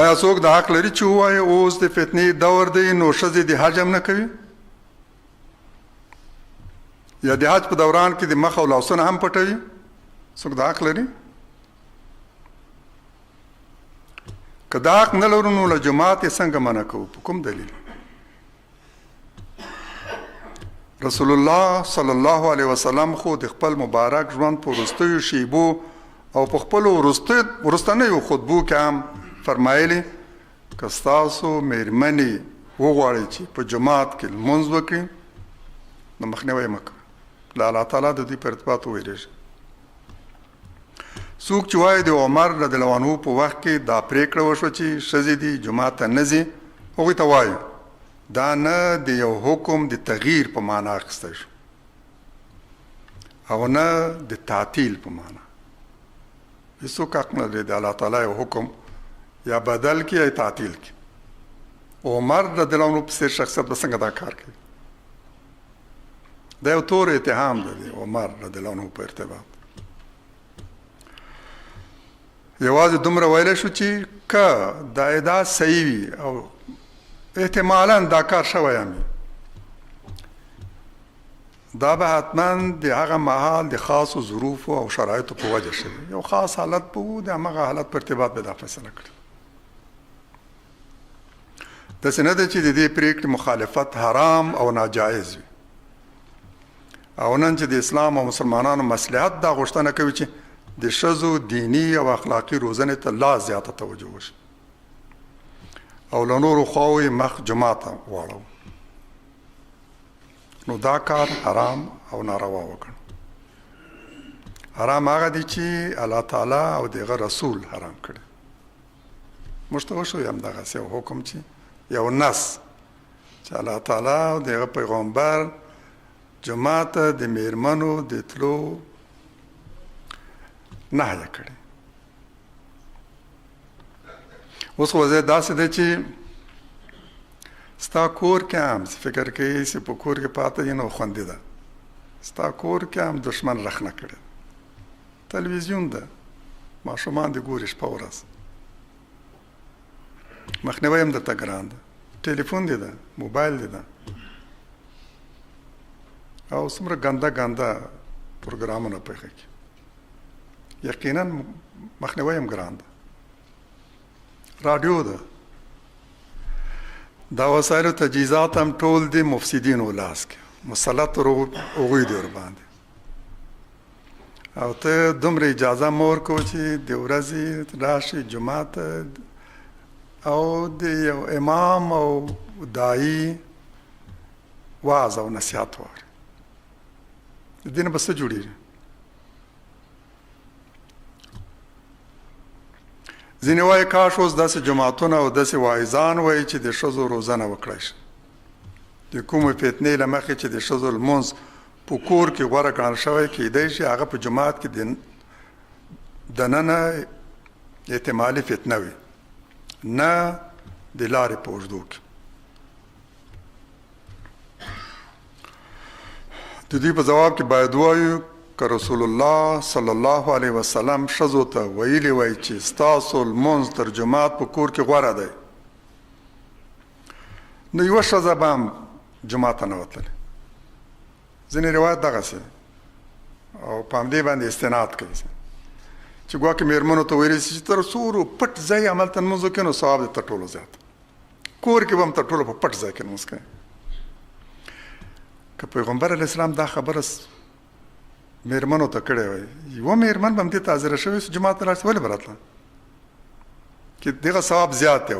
آیا څوک د حق لري چې ووایي اوس د فتنې دور دی نو ښځې د حج هم نه کوي؟ یا د حج په دوران کې د مخ او لاسونه هم پټوي؟ څوک د حق لري؟ که دا حق نه لرو نو له جماعت یې څنګه منع کوو؟ په کوم دلیل؟ رسول الله صلی الله علیه وسلم خو د خپل مبارک ژوند په وروستیو شیبو او په خپلو وروستنیو خطبو کې هم فرمایلی که ستاسو میرمنې وغواړئ چې په جماعت کې لمونځ وکړي نو مخنیوی مه کوئ، له الله تعالی د دوی په ارتباط وویریږئ. څوک چې وایي د عمر رضی الله عنه په وخت کې دا پرېکړه وشوه چې ښځې دي جماعت ته نه ځي، هغوی ته وایو دا نه د یو حکم د تغییر په معنا اخیستی شو او نه د تعطیل په معنا. هېڅوک حق نه لري د الله تعالی یو حکم یا بدل کړي یا تعطیل کړي. عمر رضی الله عنه په څېر شخصیت به څنګه دا کار کوي؟ دا یو تور اتهام دی د عمر رضی الله عنه په ارتباط. یوازې دومره ویلی شو چې که دا ادعا صحیح وي او احتمالاً دا کار شوی هم دا به حتما د هغه مهال د خاصو ظروفو او شرایطو په وجه شوي، یو خاص حالت به و، د همغه حالت په ارتباط به دا فیصله کړي. داسې نه ده چې د دې پرېکړې مخالفت حرام او ناجایز وي، او نن چې د اسلام او مسلمانانو مصلحت دا غوښتنه کوي چې د ښځو دینی او اخلاقي روزنې ته لا زیاته توجه وشي او له نورو خواو یې مخ جماعت ته واړو، نو دا کار حرام او ناروا وکړو. حرام هغه دی چې الله تعالی او دغه رسول حرام کړي. موږ ته وشو همدغسې یو حکم چې یو نص چې الله تعالی او دغه پیغمبر جماعت ته د میرمنو د تلو نهیه کړي. اوس وضعیت داسې دی چې ستا کور کې هم فکر کوي چې په کور کې پاته یې نو خوندي ده، ستا کور کې هم دشمن رخنه کړي، تلویزیون ده، ماشومان دې ګوري شپه ورځ، مخنیوی هم درته ګران ده، ټلیفون دې ده، موبایل دې ده، او څومره ګنده ګنده پروګرامونه پکې کې، یقینا مخنیوی هم ګران ده. رادیو ده، دا وسایلو تجهیزات هم ټول دي مفسدینو لاس کې، مسلط هغوی دي ورباندې، او ته دومره اجازه مه ورکوه چې د ورځې راشي جومات او د یو امام او داعي وعظ او نصیحت واوري، د دې نه به څه جوړېږي؟ ځینې وایي کاش اوس داسې جماعتونه او داسې واعظان وایي چې د ښځو روزنه وکړی شي، د کومې فتنې له مخې چې د ښځو لمونځ په کور کې غوره ګڼل شوی، کیدی شي هغه په جماعت کې دننه احتمالي فتنه وي، نه د لارې په اوږدو کې. د دې په جواب کې باید ووایو که رسول الله صلی الله علیه وسلم ښځو ته ویلي وای چې ستاسو لمونځ تر جماعت په کور کې غوره دی، نو یوه ښځه به هم جماعت ته نه وتلې. ځینې روایت دغسې او په همدې باندې استناد کوي چې ګواکې مېرمنو ته ویلی شي چې تر څو پټ ځای هملته لمونځ وکړي نو ثواب دی تر ټولو زیات، کور کې به هم تر ټولو په پټ ځای کې لمونځ کوي. که پیغمبر علیه السلام دا خبره میرمنو ته کړی وای، یوه میرمن به هم دې ته حاضره شوې چې جماعت ته لاړ شي، ولې به راتله؟ چې دغه ثواب زیات دی،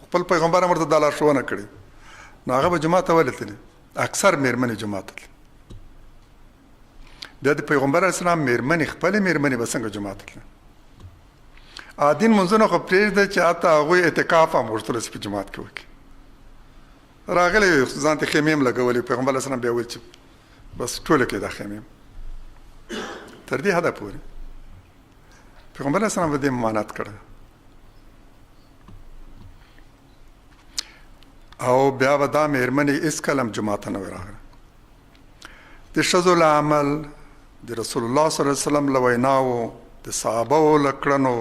خپل پیغمبر هم ورته دا لارښوونه کړې، نو هغه به جماعت ته ولې تللې؟ اکثر میرمنې جماعت ته تللې. بیا د پیغمبر علیه السلام میرمنې خپلې میرمنې به څنګه جماعت ته تللې؟ عادین منځونه خو پرېږده چې حتی هغوی اعتکاف هم غوښتلی چې په جماعت کې وکړي، راغلی ځان ته خیمې هم لګولې، پیغمبر علیه السلام بیا ویل چې بس ټوله کې دا خیمې تر دې حده پورې پیغمبر علیه السلام به دې ممانعت کړی. او بیا به دا مېرمنې هېڅکله هم جومات ته نه وی راغلی. د ښځو له عمل، د رسول الله صلی الله علیه وسلم له ویناوو، د صحابهو له کړنو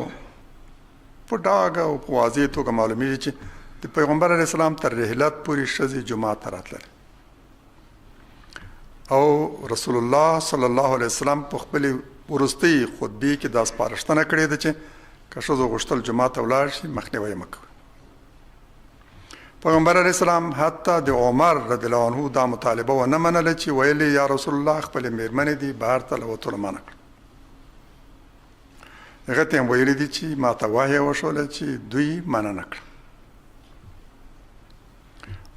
په ډاګه او په واضح توګه معلومیږي چې د پیغمبر علیه السلام تر رحلت پورې ښځې جومات ته راتلل او رسول الله صلی الله علیه وسلم په خپلې وروستۍ خطبې کې دا سپارښتنه کړې ده چې که ښځو غوښتل جومات ته ولاړ شي مخنیوی مه کوئ. پیغمبر علیه السلام حتی د عمر رضی الله عنه دا مطالبه ونه منله چې ویلې یا رسول الله خپلې مېرمنې دي بهر ته له وتلو منع کړه. هغه ته یې ویلي دي چې ما ته وحی وشوله چې دوی منع نه کړه.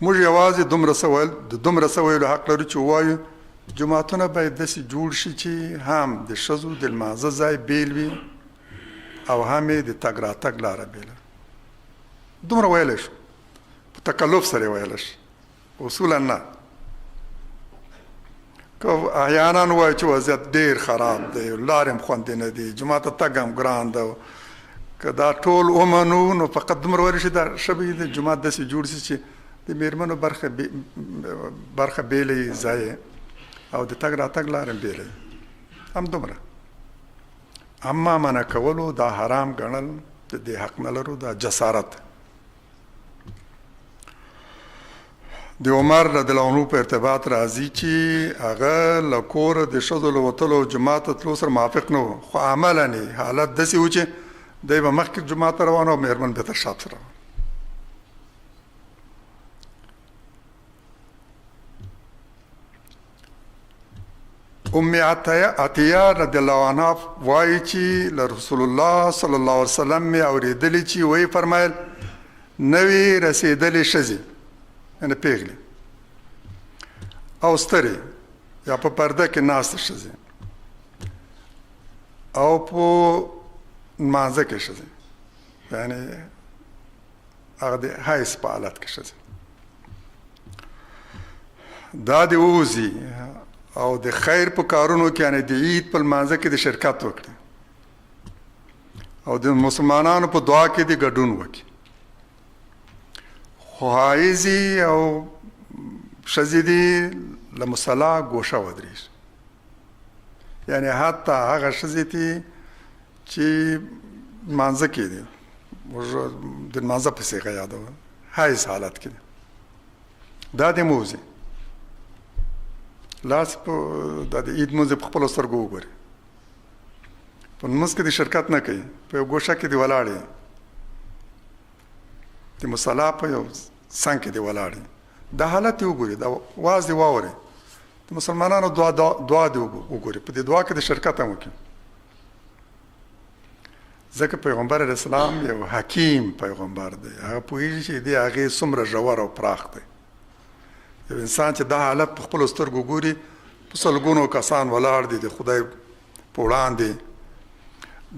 موږ یوازې دومره څه ویلو حق لرو چې ووایو جوماتونه باید داسې جوړ شي چې هم د ښځو د لمانځه ځای بیل وي او هم یې د تګ راتګ لاره بیله. دومره ویلی شو، په تکلف سره یې ویلی شي، اصولا نه. که احیانا ووایو چې وضعیت ډېر خراب دی، لارې هم خوندې نه دي، جومات ته تګ هم ګران ده، که دا ټول ومنو نو فقط دومره ویلی شي دا ښه به د جومات داسې جوړ شي چې د مېرمنو برخه بیله ځای او د تګ راتګ لارې بیله هم دومره. اما منع کولو دا حرام ګڼل د دې حق نه لرو، دا جسارت. د عمر رضی الله عنه په ارتباط راځي چې هغه له کوره د ښځو له وتلو جومات ته تلو سره موافق نه و، خو عملاً حالت داسې و چې دی به مخکې جومات ته روان او مېرمن به تر شا پسې روان. ام عطیه رضی الله عنها وایي چې له رسول الله صلی الله علیه وسلم مې اورېدلي چې وایي فرمایل نوې رسېدلې ښځې یعنې پیغلې او سترې یا په پرده کې ناسته ښځې او په لمانځه کې ښځې یعنې هغه د حیض په حالت کې ښځې دا د ووځي او د خیر په کارونو کې یعنې د عید په لمانځه کې د شرکت وکړي او د مسلمانانو په دعا کې د ګډون وکړي. خو حایضې او ښځې دي له مصلا ګوشه ودرېږي، یعنې حتی هغه ښځې دي چې لمانځه کې دي، موږ د لمانځه په صیغه یادوو، حایض حالت کې دي، دا دې مه وځي. لاس په د عید لمونځ په خپلو سترګو وګوري، په لمونځ کې د شرکت نه کوي، په یو ګوشه کې دې ولاړې، د مصلا په یو څنګ کې دې ولاړې، دا حالت یې وګوري، دا واز دې واوري، د مسلمانانو دعا دې وګوري، په دې دعا کې د شرکت هم وکړي. ځکه پیغمبر علیه السلام یو حکیم پیغمبر دی، هغه پوهېږي چې دې هغې څومره ژور او پراخ دی. یو انسان چې دا حالت په خپلو سترګو ګوري، په سلګونو کسان ولاړ دي د خدای په وړاندې،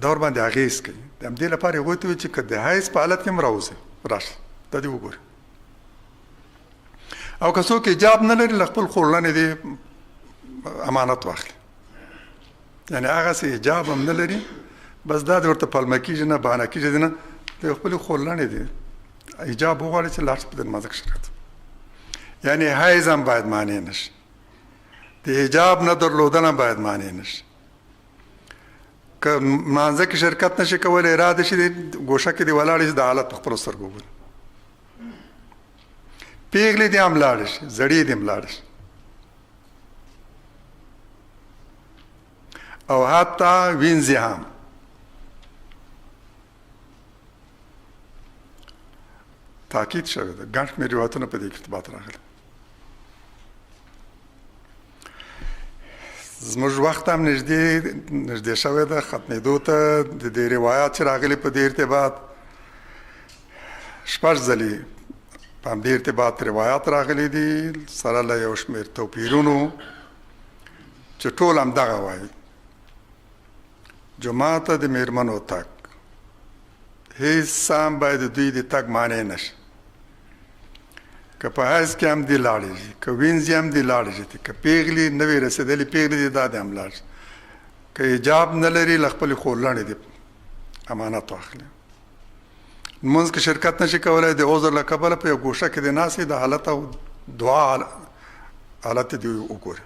دا ورباندې اغېز کوي. د همدې لپاره یې هغوی ته وایي چې که د حیض په حالت کې هم راوځي راشه دا دې وګوري. او که څوک حجاب نه لري له خپل خورلنې دې امانت واخلي، یعنې هغسې حجاب هم نه لري بس دا دې ورته پلمه کېږي نه بهانه کېږي نه، د خپلې خورلنې دې حجاب وغواړي چې لاړ شي په دې لمانځه کې شرکت. یعنی حیض هم باید مانع نشي، د حجاب نه درلودل هم باید مانع نشي. که لمانځه کې شرکت نشي کولی، اراده شي ګوشه کې دې ولاړ شي، د حالت په خپلو سترګو وګوري. پیغلې دې هم لاړې شي، زړې دې هم لاړې شي، او حتی وینځې هم. تاکید شوی ده، ګڼ شمېر روایتونه په دې ارتباط راغلي. زموږ وخت هم نږدې شوی ده ختمېدو ته. د دې روایات چې راغلي په دې ارتباط 6 ځلې په همدې ارتباط روایات راغلي دي، سره له یو شمېر توپیرونو چې ټول همدغه وایي: جومات ته د مېرمنو تګ هېڅ هم باید د دوی د تګ مانع نه شي. که په حیض کې هم دې لاړې شي، که وینځې هم دې لاړې شي، که پیغلې نوې رسېدلې پیغلې دي دا دې هم لاړ شي، که حجاب نه لري له خپلې خورلنې دې امانت واخلي. لمونځ کې شرکت نشي کولی د عذر له کبله، په یو ګوشه کې دې ناست د حالت او دعا حالت دې وګوري.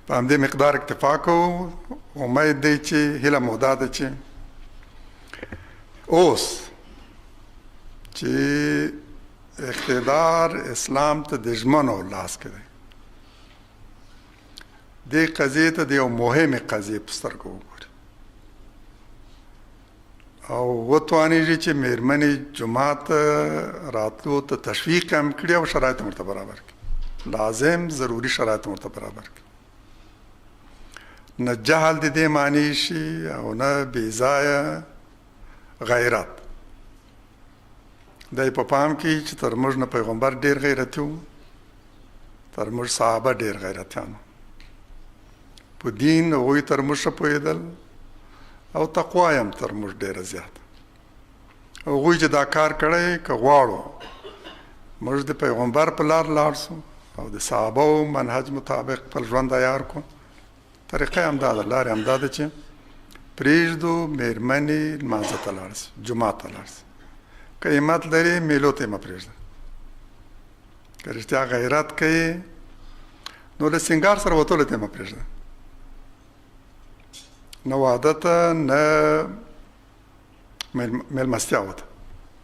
په همدې مقدار اکتفا کوو. امید دی چې هیله مو دا ده چې اوس چې اقتدار اسلام ته د ژمنو لاس کې دی، دې قضیې ته د یو مهمې قضیې په سترګو وګوري او وتوانېږي چې مېرمنې جومات راتلو ته تشویق هم کړي او شرایط هم ورته برابر کړي، لازم ضروري شرایط هم ورته برابر کړي. نه جهل د دې معنی شي او نه بې ځایه غیرت. دی په پام کې چې تر موږ نه پیغمبر ډېر غیرتي و، تر موږ صحابه ډېر غیرتیان و، په دین هغوی تر موږ ښه پوهېدل او تقوا یې هم تر موږ ډېره زیاته. هغوی چې دا کار کړی که غواړو موږ د پیغمبر په لار لاړ شو او د صحابهو منهج مطابق خپل ژوند عیار کړو، طریقه یې همدا ده، لارې همدا ده چې پرېږدو مېرمنې لمانځه ته لاړ شي، جومات ته لاړ شي. که همت لري میلو ته یې مه پرېږده، که رښتیا غیرت کوي نو له سینګار سره وتلو ته یې مه پرېږده، نه واده ته نه میلمستیاو ته.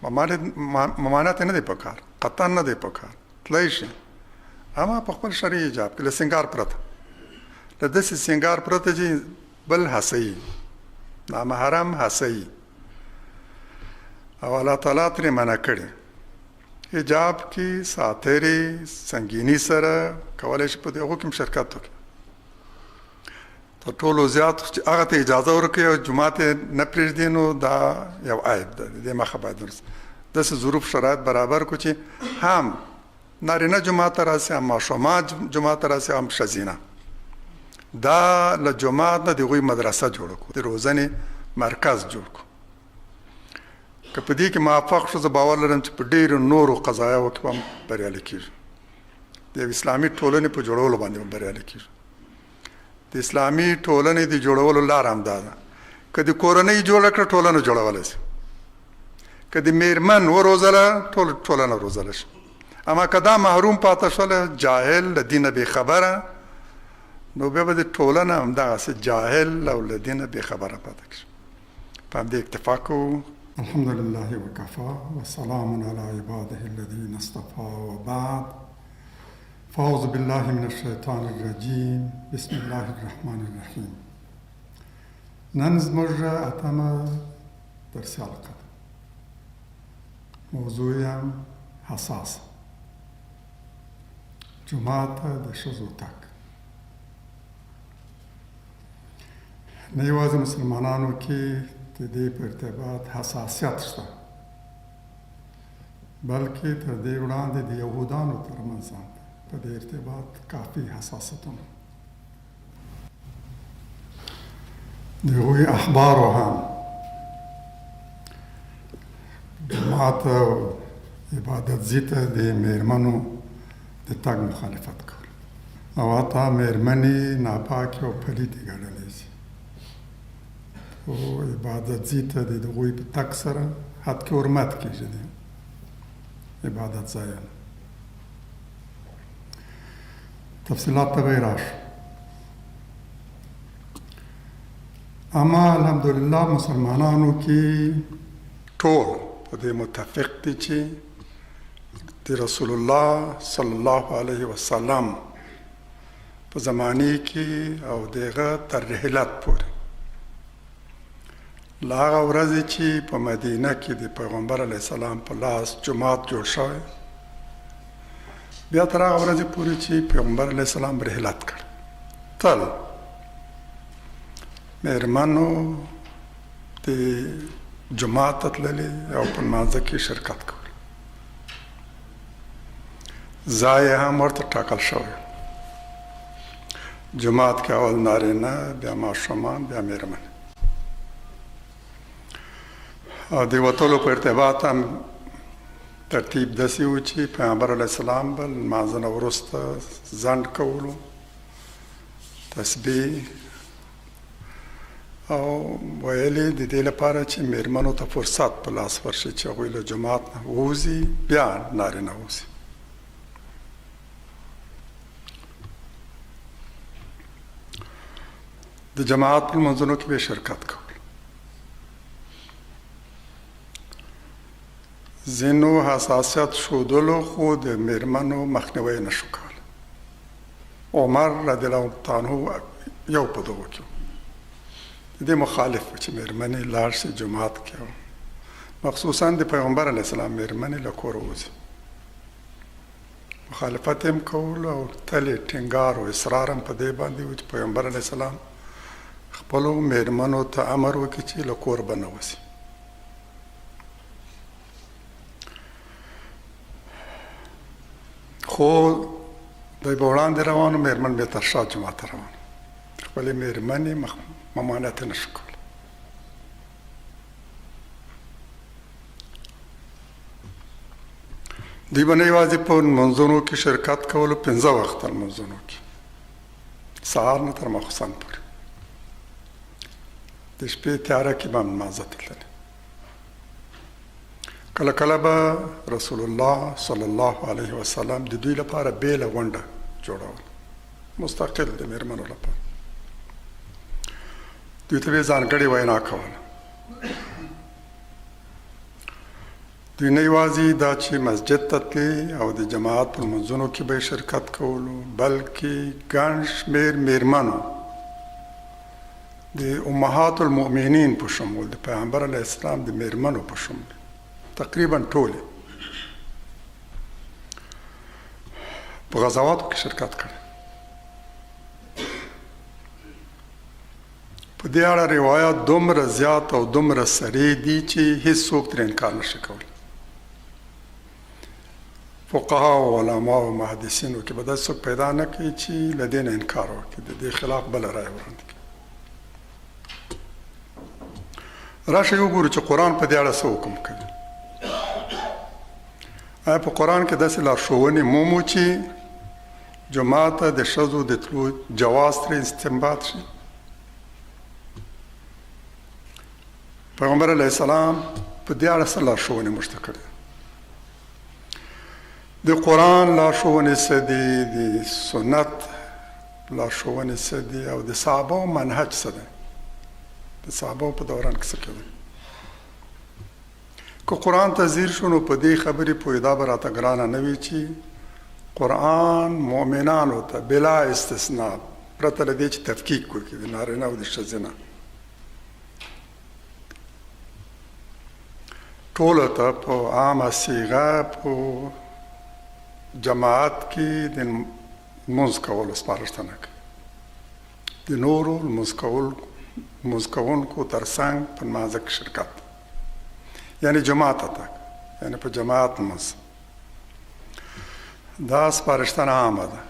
ممانعت یې نه دی په کار، قطعا نه دی په کار، تللی شي اما په خپل شرعي حجاب کې له سینګار پرته، له داسې سینګار پرته چې بل هڅوي، نامحرم هڅوي او الله تعالی ترې منع کړي. حجاب کې ساترې سنګیني سره کولی شي په هغو کې هم شرکت وکړي. تر ټولو زیات چې هغه ته اجازه ورکړي او جومات یې نه پرېږدي نو دا یو عیب ده، د دې مخه باید ورسي داسې ظروف شرایط برابر کړو چې هم نارینه جومات ته راسي، هم ماشومان جومات ته راسي، هم ښځینه. دا له جومات نه د هغوی مدرسه جوړه کړو، د روزنې مرکز جوړ کړو. که په دې کې موفق شو زه باور لرم چې په ډېرو نورو قضایاو کې به هم بریالي کېږو، د یو اسلامي ټولنې په جوړولو باندې به بریالي کېږو. د اسلامي ټولنې د جوړولو لار همدا ده، که د کورنۍ جوړه کړه ټولنه جوړولی شي، که د میرمن وروزله ټولنه روزله شي. اما که دا محروم پاته شوله، جاهل له دینه بې خبره، نو بیا به د ټولنه همدغسې جاهل او له دینه بې خبره پاته کړي. په همدې اکتفا کوو. الحمد لله وكفى وسلام على عباده الذين اصطفى وبعد. فأعوذ بالله من الشيطان الرجيم. بسم الله الرحمن الرحيم. نن زموږ اتمه درسي حلقه ده. موضوع یې هم حساسه، جومات ته د ښځو تګ. نه یوازې مسلمانانو کې د دې په ارتباط حساسیت شته، بلکې تر دې وړاندې د یهودانو ترمنځ هم په دې ارتباط کافي حساسیتونه. د هغوی احبارو هم جومات او عبادت ځای ته د میرمنو د تګ مخالفت کول او حتی میرمنې ناپاکې او پلیتې ګڼلی شي او عبادت ځای ته د هغوی په تګ سره حد کې حرمت کېږي د عبادت ځایونه. تفصیلات ته به یې راشو. اما الحمدلله مسلمانانو کې ټول په دې متفق دي چې د رسول الله صلی الله علیه وسلم په زمانه کې او دغه تر رحلت پورې لا هغه ورځې چې په مدینه کې د پیغمبر علیه السلام په لاس جومات جوړ شوی، بیا تر هغه ورځې پورې چې پیغمبر علیه السلام رحلت کړ، تل میرمنو د جومات ته تللې او په لمانځه کې شرکت کول. ځای هم ورته ټاکل شوی، جومات کې اول نارینه، بیا ماشومان، بیا میرمن. او د وتلو په ارتباط هم ترتیب داسې و چې پیغمبر علیه السلام به لمانځه نه وروسته ځنډ کولو، تسبیح او ویلې د دې لپاره چې میرمنو ته فرصت په لاس ورشي چې هغوی له جومات نه ووځي، بیا نارینه ووځي. د جماعت په لمونځونو کې به شرکت کول. ځینو حساسیت ښودلو خو د میرمنو مخنیوی نه شو کولی. عمر رضی الله عنه یو په دغو کې د دې مخالف و چې میرمنې لاړ شي جماعت کې، مخصوصا د پیغمبر علیه السلام میرمنې له کوره وځي. مخالفت هم کول او تل یې ټینګار او اصرار هم په دې باندې و چې پیغمبر علیه السلام خپلو میرمنو ته امر وکړي چې له کور به نه وځي. خو دوی به وړاندې روانو، میرمن به تر شا جومات ته روانو، خپلې میرمنې ممانعت یې نه شو کولی. دوی به نه یوازې په لمونځونو کې شرکت کولو، 5 وخته لمونځونو کې سهار نه تر ماخوستن پورې د شپې تیاره کې به هم لمانځه ته تللې. کله کله به رسول الله صلی الله علیه وسلم د دوی لپاره بیله غونډه جوړول، مستقل د میرمنو لپاره. دوی ته به ځانګړې وینا کوله. دوی نه یوازې دا چې مسجد ته تلې او د جماعت په لمونځونو کې به شرکت کولو، بلکې ګڼ شمېر میرمنو د امهات المؤمنین په شمول د پیغمبر علیه السلام د میرمنو په شمول تقریبا ټولې په غزواتو کې شرکت کړی. په دې اړه روایات دومره زیات او دومره سریع دي چې هیڅوک ترې انکار نشي کولی. فقها او علما او محدثینو کې به داسې څوک پیدا نه کوي چې له دې نه انکار وکړي، د دې خلاف بله رایه وړاندې کړي. راشئ وګورو چې قرآن په دې اړه څه حکم کوي. آیا په قرآن کې داسې لارښوونې مومو چې جومات ته د ښځو د تلو جواز ترې استنباط شي؟ پیغمبر علیه السلام په دې اړه څه لارښوونې موږ ته کړې؟ د قرآن لارښوونې څه دي، د سنت لارښوونې څه دي، او د صحابه منهج څه دی، د صحابه په دوران کې څه کېدل؟ که قرآن ته ځیر شو نو په دې خبرې پوهېدا به راته ګرانه نه وي چې قرآن مؤمنانو ته بلا استثناء پرته له دې چې تفکیک وکړي د نارینه او د ښځې نه، ټولو ته په عامه صیغه په جماعت کې د لمونځ کولو سپارښتنه کوي. د نورو لمونځ کوونکو تر څنګ په لمانځه کې شرکت، یعنی جماعت ته تګ، یعنی په جماعت لمونځ. دا سپارښتنه عامه ده،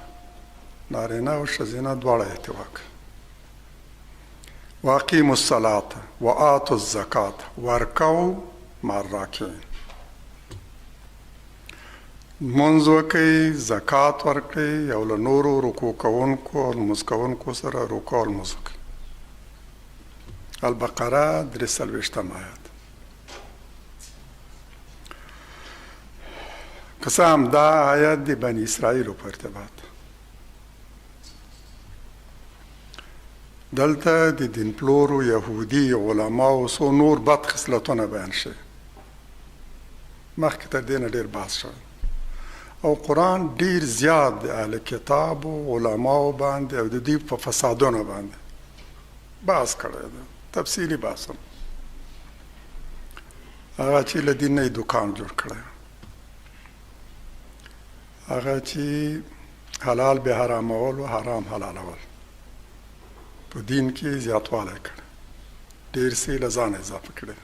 نارینه او ښځینه دواړه یې ته وکړي. واقیموا الصلاة وآتوا الزکاة وارکعوا مع الراکعین. لمونځ وکئ، زکات ورکړئ، او له نورو رکوع کوونکو او لمونځ کوونکو سره رکوع او لمونځ وکئ. البقره 43 آیات. که څه هم دا آیت د بني اسرائیلو په ارتباط، دلته د دین پلورو یهودي علماو څو نور بد خصلتونه بیان شوي، مخکې تر دې نه ډېر بحث شوی، او قرآن ډېر زیات د اهل کتابو علماو باندې او د دوی په فسادونو باندې بحث کړی دی، تفصیلي بحثونه. هغه چې له دین نه یې دوکان جوړ کړی، هغه چې حلال به حرامول او حرام حلالول، په دین کې زیاتوالی کړی، ډېر څه له ځانه اضافه کړی،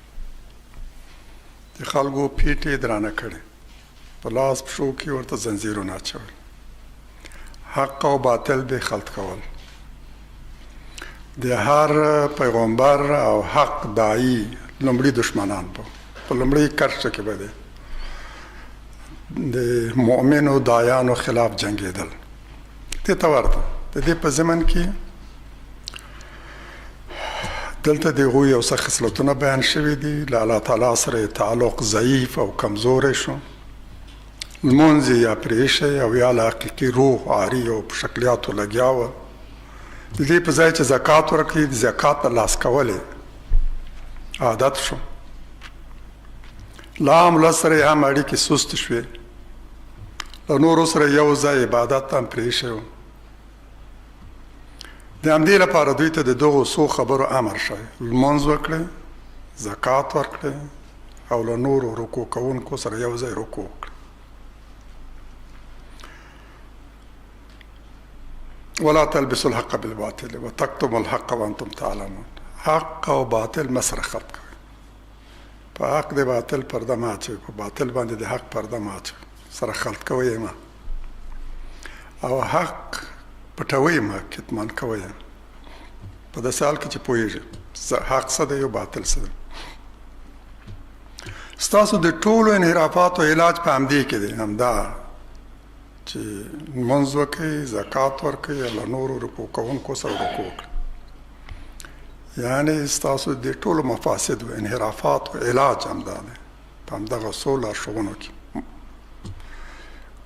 د خلکو پیټې درانه کړی، په لاس پښو کې ورته زنځیرونه اچول، حق او باطل به خلط کول. د هر پیغمبر او حق داعی لومړي دشمنان په لومړي کرښه کې به دی د مؤمنو دایانو خلاف جنګېدل. دې ته ورته د دې په ضمن کې دلته د هغوی یو څه خصلتونه بیان شوي دي، له الله تعالی سره تعلق ضعیف او کمزوری شو، لمونځ یا پرېښی او یا له حقیقي روح عاري او په شکلیاتو لګیا وه، د دې په ځای چې زکات ورکړي د زکات ته لاس کولې عادت شو، لا هم له سره یې هم اړیکې سست شوې، له نورو سره یو ځای عبادت هم پرېښی و. د همدې لپاره دوی ته د دغو څو خبرو امر شوی: لمونځ وکړئ، زکات ورکړئ او له نورو رکوع کوونکو سره یو ځای رکوع وکړئ. ولا تلبسوا الحق بالباطل وتكتموا الحق وانتم تعلمون. حق او باطل مه سره خلط کوئ. په حق د باطل پرده مه اچوئ، په باطل باندې د حق پرده مه اچوئ، سره خلط کوئ یې مه، او حق پټوئ مه، کتمان کوئ یې په داسې حال کې چې پوهېږئ حق څه دی او باطل څه دی. ستاسو د ټولو انحرافاتو علاج په همدې کې دی، همدا چې لمونځ وکړئ، زکات ورکړئ، له نورو رکوع کوونکو سره رکوع وکړئ. یعنې ستاسو د ټولو مفاسدو انحرافاتو علاج همدا دی، په همدغه څو لارښوونو کې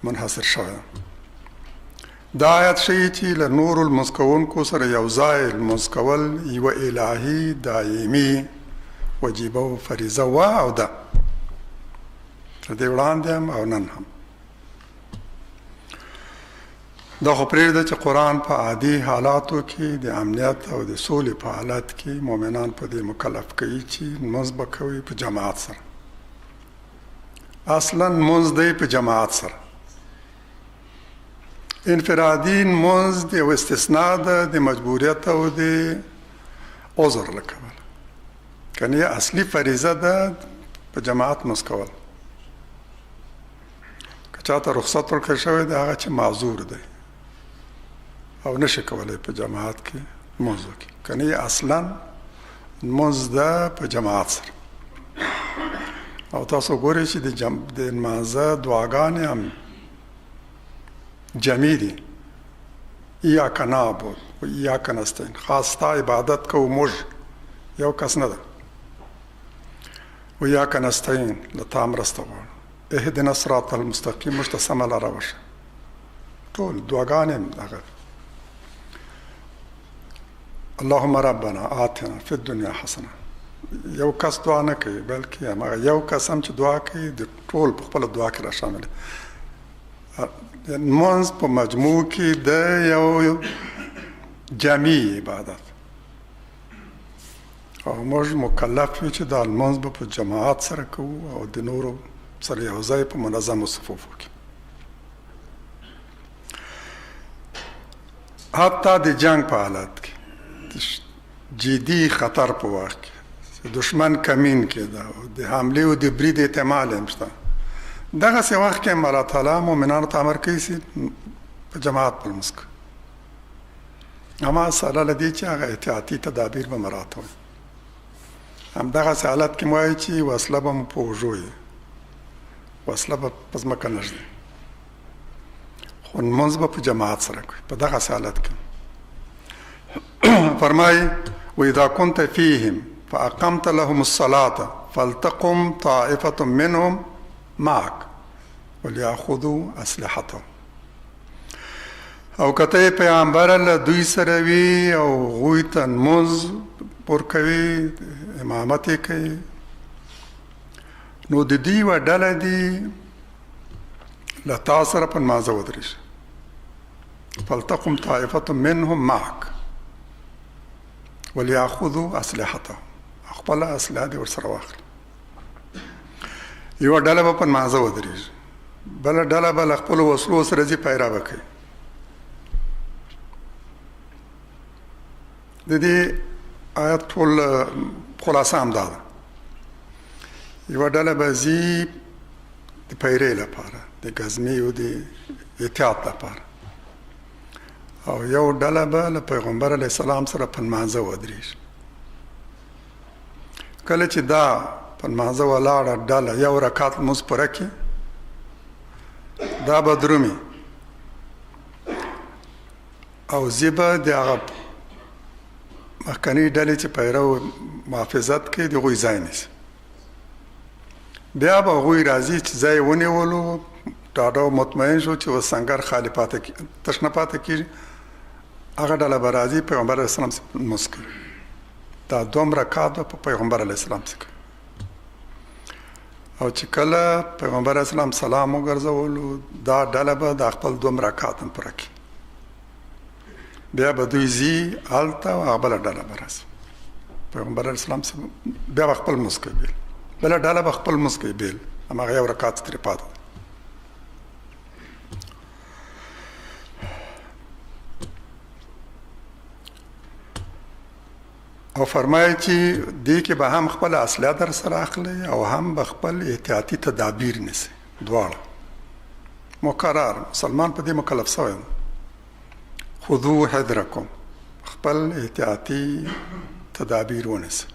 منحصر شوی. دا آیت ښیي چې له نورو لمونځ کوونکو سره یو ځای لمونځ کول یوه الهي دایمي وجیبه او فریضه وه او ده، تر دې وړاندې هم او نن هم. دا خو پرېږده چې قرآن په عادي حالاتو کې د امنیت او د سولې په حالت کې مؤمنان په دې مکلف کوي چې لمونځ به کوي په جماعت سره. اصلا لمونځ دی په جماعت سره. انفرادي لمونځ د یو استثناء ده د مجبوریت او د عذر له کبله، کنې اصلي فریضه ده په جماعت لمونځ کول. که چاته رخصت ورکړل شوی دی هغه چې معذور دی او نشي کولی په جماعت کې لمونځ وکړي، کنې اصلا لمونځ ده په جماعت سره. او تاسو ګورئ چې د لمانځه دعاګانې هم جمعي دي: ایاک نعبد و ایاک نستعین. خاص ستا عبادت کوو موږ، یو کس نه ده. و ایاک نستعین، له تا مرسته غواړو. اهدنا الصراط المستقیم، موږ ته سمه لاره وښیه. ټول دعاګانې هم هغه. اللهم ربنا آتنا فی الدنیا حسنه. یو کس دعا نه کوي، بلکې هماغه یو کس هم چې دعا کوي د ټول په خپله دعا کې را شامل. لمونځ په مجموع کې د یو جمعي عبادت، او موږ مکلف یو چې دا لمونځ به په جماعت سره کوو او د نورو سره یو ځای په منظمو صفوفو کې. حتی د جنگ په حالت کې، جدي خطر په وخت کې، دشمن کمین کې ده او د حملې او د برید احتمال هم شته، دغسې وخت کې هم الله تعالی مؤمنانو ته امر کوي چې په جماعت پر لمونځ کوي. اما مسله له دې چې هغه احتیاطي تدابیر به مراعات وي. همدغسې حالت کې مو وایي چې وسله به مو په اوږو وي، وسله به په ځمکه نه ږدي، خو لمونځ به په جماعت سره کوي. په دغسې حالت کې فرمایي: واذا كنت فيهم فاقمت لهم الصلاه فلتقم طائفه منهم معك وليأخذوا اسلحتهم. او کته پیغمبر له دوی سره وي او هغوی ته لمونځ ورکوي، امامت یې کوي، نو د دوی یوه ډله دي له تا سره په لمانځه ودرېږي. فلتقم طائفه منهم معك وليأخذوا اسلحتهم. خپله اسلحه دې ورسره واخلي. یوه ډله به په لمانځه ودرېږي، بله ډله به له خپلو وسلو سره ځي پیره به کوي. د دې آیت ټول خلاصه همدا ده: یوه ډله به ځي د پیرې لپاره، د ګزمې او د احتیاط لپاره، او یو ډله به له پیغمبر علیه السلام سره په لمانځه ودرېږي. کله چې دا په لمانځه ولاړه ډله یو رکعت لمونځ پوره کړي، دا به درومي او ځي به د هغه مخکنۍ ډلې چې پیرو محافظت کوي د هغوی ځای نیسي. بیا به هغوی راځي چې ځای یې ونیولو، ډاډه او مطمئن شو چې اوس سنګر خالي پاتې تش نه پاتې کېږي، هغه ډله به راځي پیغمبر علیه السلام لمونځ کوي. دا 2 رکعات به په پیغمبر علیه السلام څخه کوي. او چې کله پیغمبر علیه السلام سلام وګرځولو دا ډله به د خپل 2 رکعات هم پوره کړي. بیا به دوی ځي هلته او هغه بله ډله به راشي پیغمبر علیه السلام بیا به خپل لمونځ کوي بېل، بله ډله به خپل لمونځ کوي بېل، هماغه 1 رکعت ترې پاته ده. او فرمایي چې دې کې به هم خپل اسلحه در سره اخلي او هم به خپل احتیاطي تدابیر نیسي. دواړه مقرر مسلمان په دې مکلف شوی دی. خذو حذرکم، خپل احتیاطي تدابیر ونیسي،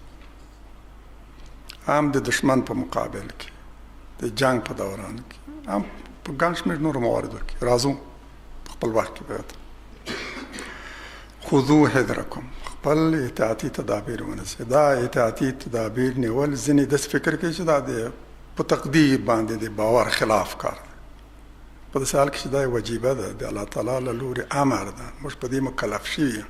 هم د دشمن په مقابل کې، د جنگ په دوران کې، هم په ګڼ شمېر نورو مواردو کې. راځو خپل وخت کې به خذو حذرکم، خپل احتیاطي تدابیر ونیسي. دا احتیاطي تدابیر نیول ځینې داسې فکر کوي چې دا د په تقدیر باندې د باور خلاف کار دی. په داسې حال کې چې دا وجیبه ده، د الله تعالی له لورې امر ده، موږ په دې مکلف شوي یو.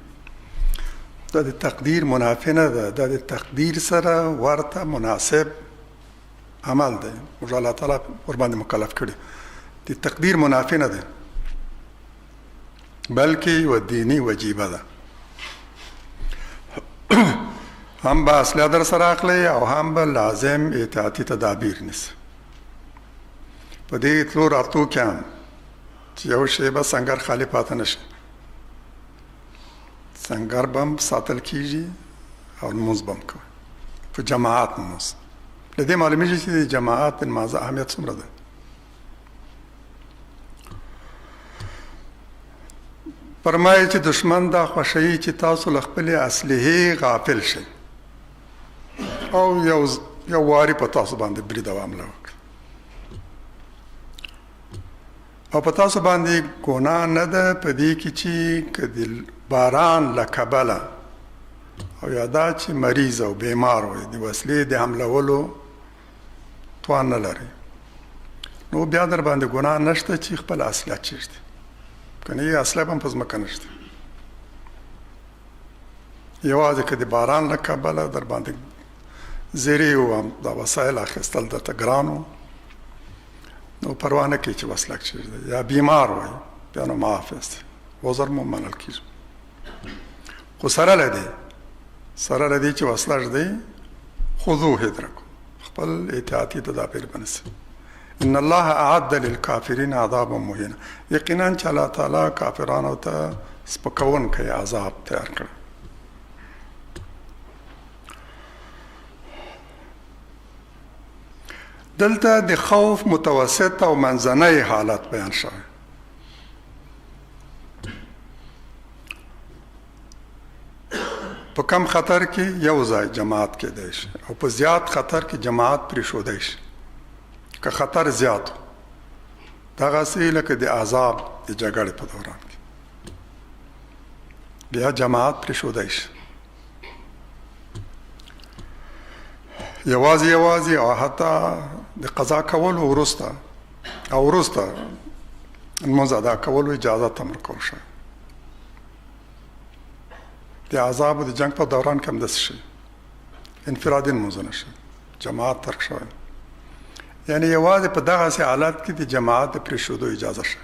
دا د تقدیر منافی نه ده، دا د تقدیر سره ورته مناسب عمل دی. موږ الله تعالی ورباندې مکلف کړي. د تقدیر منافی نه ده بلکې یوه دیني وجیبه ده. هم به اسلحه در سره اخلي او هم به لازم احتیاطي تدابیر نیسي. په دې تلو راتلو کې هم چې یو شی به سنګر خالی پاته نشي، سنګر به هم ساتل کېږي او لمونځ به هم کوي په جماعت لمونځ. له دې معلومېږي چې د جماعت د لمانځه اهمیت څومره ده. فرمایي چې دشمن دا خوښوي چې تاسو له خپلې اسلحې غافل شئ او یو واري په تاسو باندې برید او حمله وکړي. او په تاسو باندې ګناه نه ده په دې کې چې که د باران له کبله او یا دا چې مریض او بیمار وي د وسلې د حملولو توان نه لري، نو بیا در باندې ګناه نشته چې خپل اسلحه چیرته کنه یې اسلحه هم په ځمکه نشته. یوازې که د باران له کبله در باندې زیرې او دا وسایل اخیستل درته ګران و، نو پروا نه کوي چې وسله چیرته یا بیمار وي، بیا نو معاف است، عذر مو منل کېږي. خو سره له دې چې وسله ږدئ خذو حذرکم، خپل احتیاطي تدابیر ونیسئ. ان الله اعد للکافرین عذابا مهینا، یقینا چې الله تعالی کافرانو ته سپکونکی عذاب تیار کړی. دلته د خوف متوسط او منځنی حالت بیان شوی. په کم خطر کې یو ځای جماعت کېدی شي او په زیات خطر کې جماعت پرېښودی شي. که خطر زیات دغسې لکه د عذاب د جګړې په دوران کې بیا جماعت پرېښودی شي. یوازې او حتی د قضا کولو وروسته لمونځ ادا کولو اجازه هم ورکول شوی. د عذاب د جنگ په دوران کې هم داسې شي، انفرادي لمونځونه شي، جماعت ترک شوی. یعنی یوازې په دغسې حالت کې د جماعت د پرېښودو اجازه شي.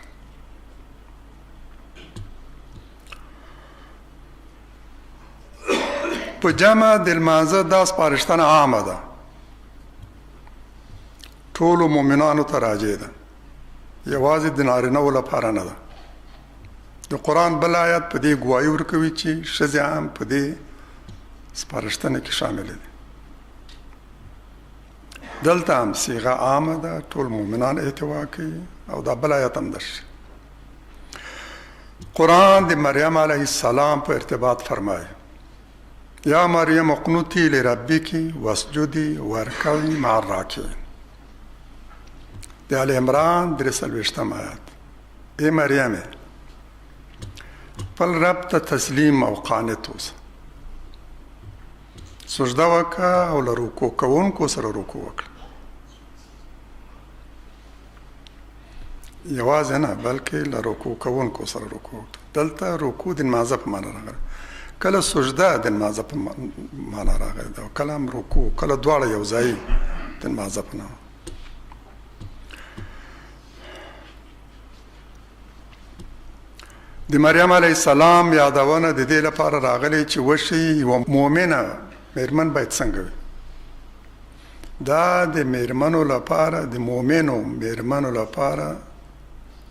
په جمع د لمانځه دا سپارښتنه عامه ده، ټولو مؤمنانو ته راجع ده، یوازې د نارینه‌و لپاره نه ده. د قرآن بل آیت په دې ګواهي ورکوي چې ښځې هم په دې سپارښتنه کې شاملې دي. دلته هم صیغه عامه ده، ټول مؤمنان احتوا کوي او دا بل آیت هم درشي. قرآن د مریم علیه السلام په ارتباط فرمایي یا مریم اقنوتی لربک واسجدی وارکعی مع الراکعین. د آل عمران 43 آیت. ای مریم خپل رب ته تسلیم او قانت اوسه، سجده وکړه او له رکوع کوونکو سره رکوع وکړه. یوازې نه بلکې له رکوع کوونکو سره رکوع وکړه. دلته رکوع د نمازه په معنا راغلی، کله سجده د نمازه په معنا راغلی ده، کله هم رکوع، کله دواړه یو ځای د نمازه په نامه. د مریم علیه السلام یادونه د دې لپاره راغلی چې وشي یوه مؤمنه میرمن باید څنګه وي. دا د میرمنو لپاره، د مؤمنو میرمنو لپاره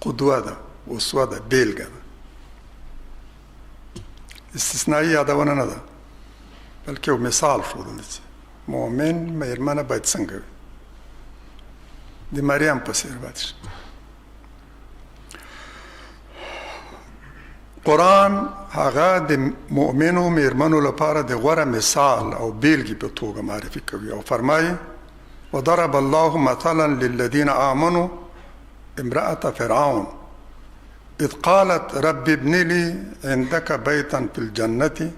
قدوه ده، اسوه ده، بیلګه ده. استثنایی یادونه نه ده، بلکې یو مثال ښودلی چې مؤمن میرمنه باید څنګه وي، د مریم په څېر باید شي. قرآن هغه د مؤمنو میرمنو لپاره د غوره مثال او بیلګې په توګه معرفي کوي او فرمایي وضرب الله مثلا للذین آمنوا امرأة فرعون إذ قالت رب ابن لي عندك بيتا في الجنة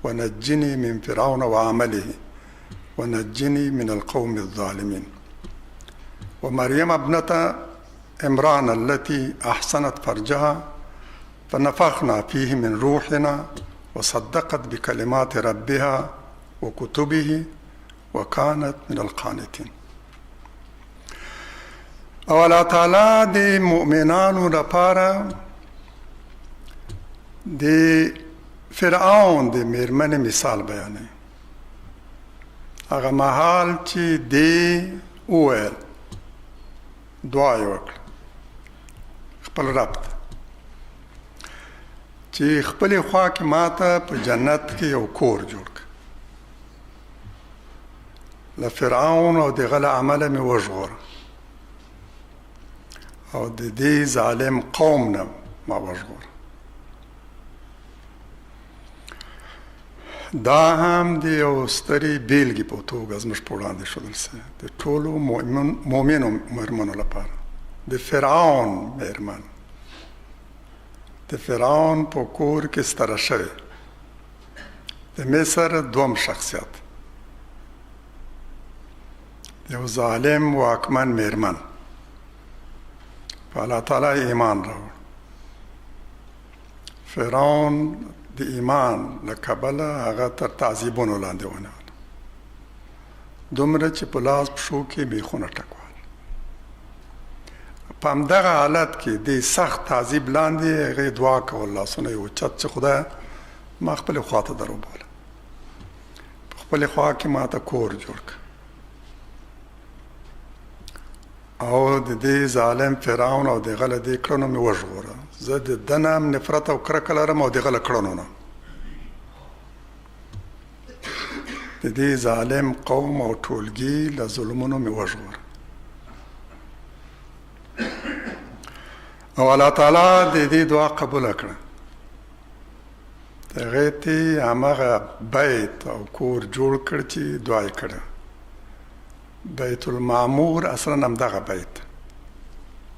ونجني من فرعون وعمله ونجني من القوم الظالمين. ومريم ابنة عمران التي أحسنت فرجها فنفخنا فيه من روحنا وصدقت بكلمات ربها وكتبه وكانت من القانتين. او الله تعالی د مؤمنانو لپاره د فرعون د میرمنې مثال بیانوي. هغه مهال چې دی وویل، دعا یې وکړه خپل رب ته چې خپلې خوا کې ماته په جنت کې یو کور جوړ کړه، له فرعون او د هغه له عمله مې وژغوره او د دې ظالم قوم نه ما وژغوره. دا هم د یو سترې بیلګې په توګه زموږ په وړاندې ښودل شوی د ټولو مؤمنو میرمنو لپاره. د فرعون میرمن د فرعون په کور کې ستره شوې، د مصر دوم شخصیت، یو ظالم واکمن میرمن په الله تعالی ایمان راوړ. فرعون د ایمان له کبله هغه تر تعذیبونو لاندې ونیول، دومره چې په لاس پښو کې بیخونه ټکول. په همدغه حالت کې د سخت تعذیب لاندې هغې دعا کول، لاسونه یې اوچت چې خدای ما خپلې خوا ته در وبوله، په خپلې خوا کې ما ته کور جوړ کړه او د دې ظالم فرعون او د هغه له دې کړنو مې وژغوره. زه د ده نه هم نفرت او کرکه لرم او د هغه له کړنو نه، د دې ظالم قوم او ټولګي له ظلمونو مې وژغوره. او الله تعالی د دې دعا قبوله کړه. د هغې ته هماغه بیت او کور جوړ کړ چې دعا یې کړه. بیت المعمور اصلا همدغه بیت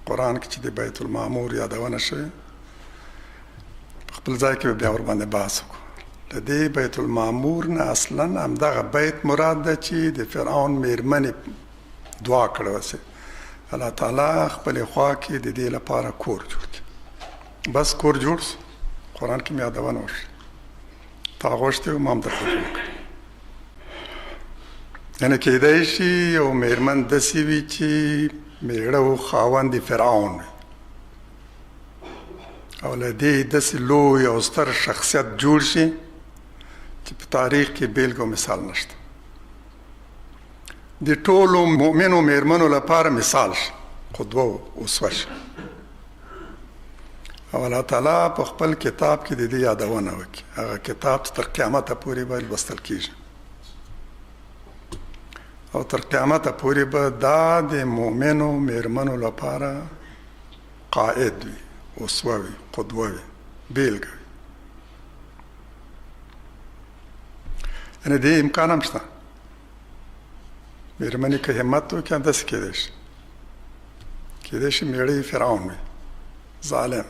قرآن کې چې د بیت المعمور یادونه شوې، په خپل ځای کې به بیا ورباندې بحث وکړو. د دې بیت المعمور نه اصلا همدغه بیت مراد ده چې د فرعون میرمنې دعا کړې وسې، الله تعالی خپلې خوا کې د دې لپاره کور جوړ کړي. بس کور جوړ سو، قرآن کې مې یادونه وشوه، تا غوښتې و ما هم درته جوړ کړي. یعنې کیدای شي یو میرمن داسې وي چې میړه و خاوند فرعون وي او له دې داسې لوی او ستر شخصیت جوړ شي چې په تاریخ کې بیلګه او مثال نشته. د ټولو مؤمنو میرمنو لپاره مثال شي، قدوه او اسوه شي. او الله تعالی په خپل کتاب کې د دې یادونه وکړي. هغه کتاب تر قیامته پورې به لوستل کېږي او تر قیامته پورې به دا د مؤمنو میرمنو لپاره قائد وي، اسوه وي، قدوه وي، بیلګه وي. یعنې دې امکان هم شته. میرمنې که همت وکړي همداسې کېدای شي، کېدای شي میړه یې فرعون وي، ظالم،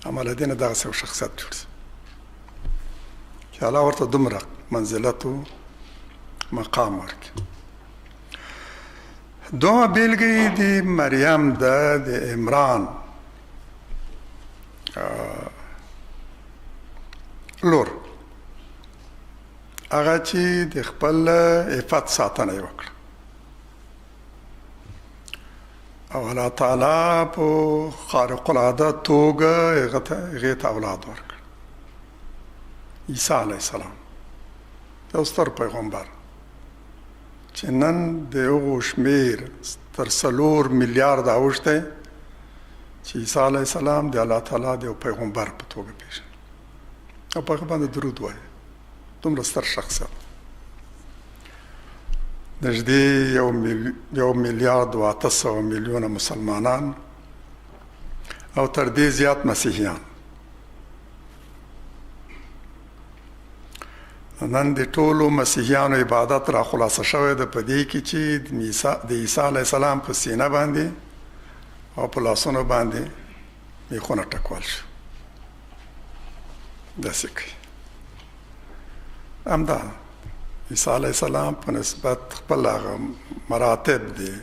اما له دې نه دغسې یو شخصیت جوړ شي چې الله ورته دومره منزلت و مقام ورکړي. دوه بیلګې د مریم ده، د عمران لور هغه چې د خپل عفت ساتنه یې وکړه او الله تعالی په خارق العاده توګه هغې ته اولاد ورکړ عیسی علیه السلام یو ستر پیغمبر چې نن د هغو شمیر تر 4 میلیارده اوښتی چې عیسی علیه السلام د الله تعالی د یو پیغمبر په توګه پېژني او په هغه باندې درود وایي دومره ستر شخصیت نږدې 1,800,000,000 مسلمانان او تر دې زیات مسیحیان نن د ټولو مسیحیانو عبادت را خلاصه شوی ده په دې کې چې د عیسی علیه السلام په سینه باندې او په لاسونو باندې میخونه ټکول شو داسې کوي همدا عیسی علیه السلام په نسبت خپل هغه مراتب دي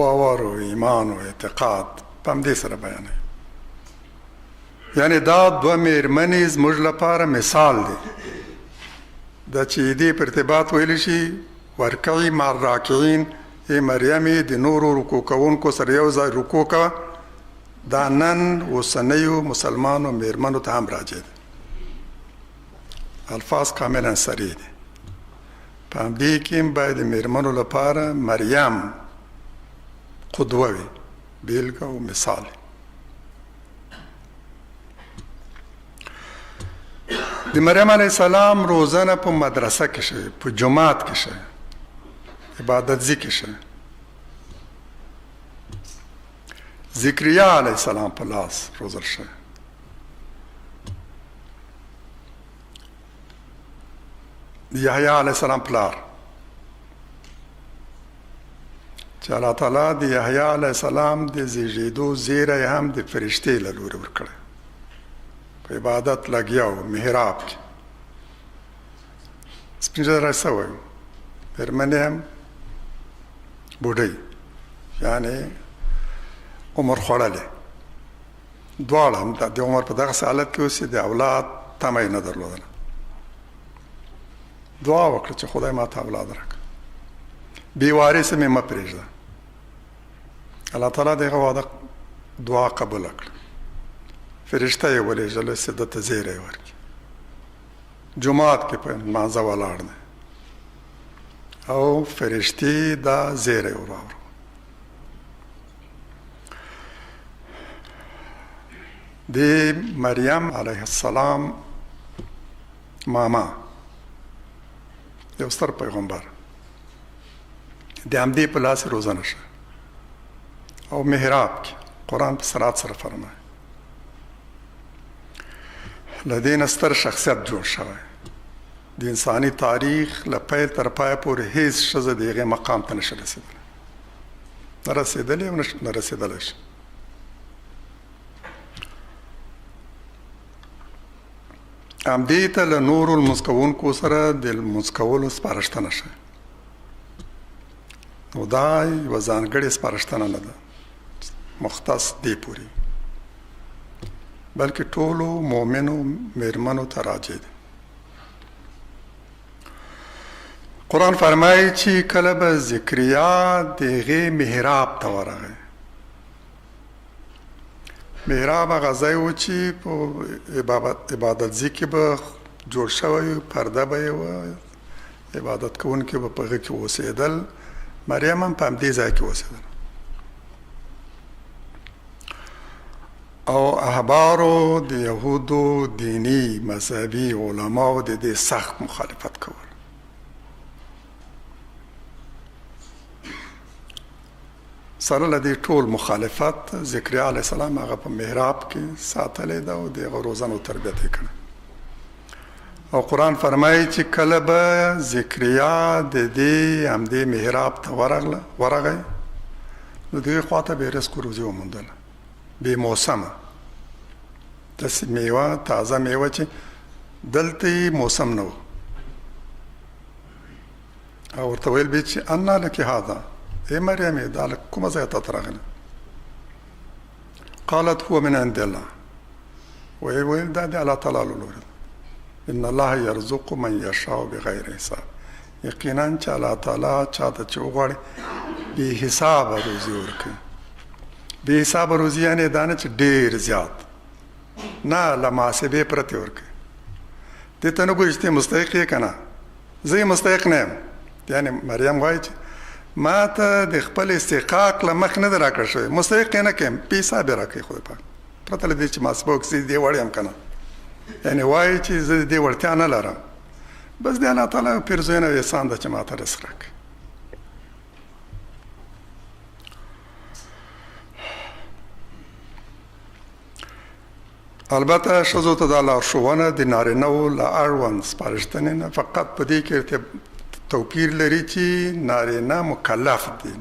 باور او ایمان او اعتقاد په همدې سره بیانوي یعنی دا دوه میرمنې زموږ لپاره مثال دی دا چې دې په ارتباط ویلی شي ورکعي مع الراکعین ای مریمې د نورو رکوع کوونکو سره یو ځای رکوع کوه دا نن اوسنیو مسلمانو میرمنو ته هم راجع دی الفاظ کاملا صریح دي په همدې کې باید د میرمنو لپاره مریم قدوه وي بیلګه او مثال د مریم علیه السلام روزنه په مدرسه کې شوې په جماعت کې شوې عبادت ځای کې شوې ذکریا علیه السلام په لاس روزل شوې یحیی علیه السلام پلار چې الله تعالی د یحیی علیه السلام د زیږېدو زیری هم د فرشتې له لورې ورکړی په عبادت لګیا و محراب کې سپین ږیری سوی و مېرمنې هم بوډۍ یعنې عمر خوړلی دواړه هم د عمر په دغسې حالت کې اوسې د اولاد تمه یې نه درلودله دعا وکړه چې خدای ما ته اولاد راکړه بې وارثه مې مه پرېږده الله تعالی د هغه واده دعا قبوله کړه فرشته یې ولېږله چې ده ته زیری ورکړي جومات کې په لمانځه ولاړ دی او فرشتې دا زیری وراوړه د مریم علیه السلام ماما یو ستر پیغمبر د همدې په لاس روزنه شه او محراب کې قرآن په صراط سره فرمایي له دې نه ستر شخصیت جوړ شوی د انساني تاریخ له پیل تر پایه پورې هیڅ ښځه د هغې مقام ته نشي رسېدلی نه رسېدلې او نه رسېدلی شي همدې ته له نورو لمونځ کوونکو سره د لمونځ کولو سپارښتنه شوې نو دا یوه ځانګړې سپارښتنه نه ده مختص دې پورې بلکې ټولو مؤمنو میرمنو ته راجع دی قرآن فرمایي چې کله به ذکریا د هغې محراب ته ورغی محراب هغه ځای و چې په عبادت ځای کې به جوړ شوی پرده به یې وه عبادت کوونکي به په هغه کې اوسېدل مریم هم په همدې ځای کې اوسېدل او احبارو د یهودو دینی مذهبي علماو د دې سخت مخالفت کول سره له دې ټول مخالفت ذکریا علیه السلام هغه په محراب کې ساتلی ده او د هغه روزنه او تربیت یې کړی او قرآن فرمایي چې کله به ذکریا د دې همدې محراب ته ورغی نو دغې خواته به یې رزق و روزي وموندله بې موسمه داسې میوه تازه میوه چې دلته یې موسم نه و او ورته ویل به چې انا لکې هذا ای مریمې دا له کومه ځایه تا ته راغلی قالت هو من عند الله ویل دا د الله تعالی له لورې ان الله یرزق من یشاء بغیر حساب. یقینا چې الله تعالی چاته چې وغواړي بې حسابه روزي ورکوي. بې حسابه روزي یعنې دا نه چې ډېر زیات، نه له محاسبې پرتې ورکوي. دې ته نه ګوري چې ته مستحق یې که نه. زه یې مستحق نه یم. یعنې مریم وایي چې ما ته د خپل استحقاق له مخ نه ده راکړه شوی، مستحق یې نه کړم، بې حساب یې راکوي خدای پاک، پرته له دې چې محاسبه وکړي چې دې وړ یم که نه. یعنې وایي چې زه د دې وړتیا نه لرم، بس د الله تعالی پیرزوینه او احسان ده چې ما ته رزق راکړي. البته ښځو ته دا لارښوونه د نارینهو له اړوند سپارښتنې نه فقط په دې کې توپیر لري چې نارینه مکلف دي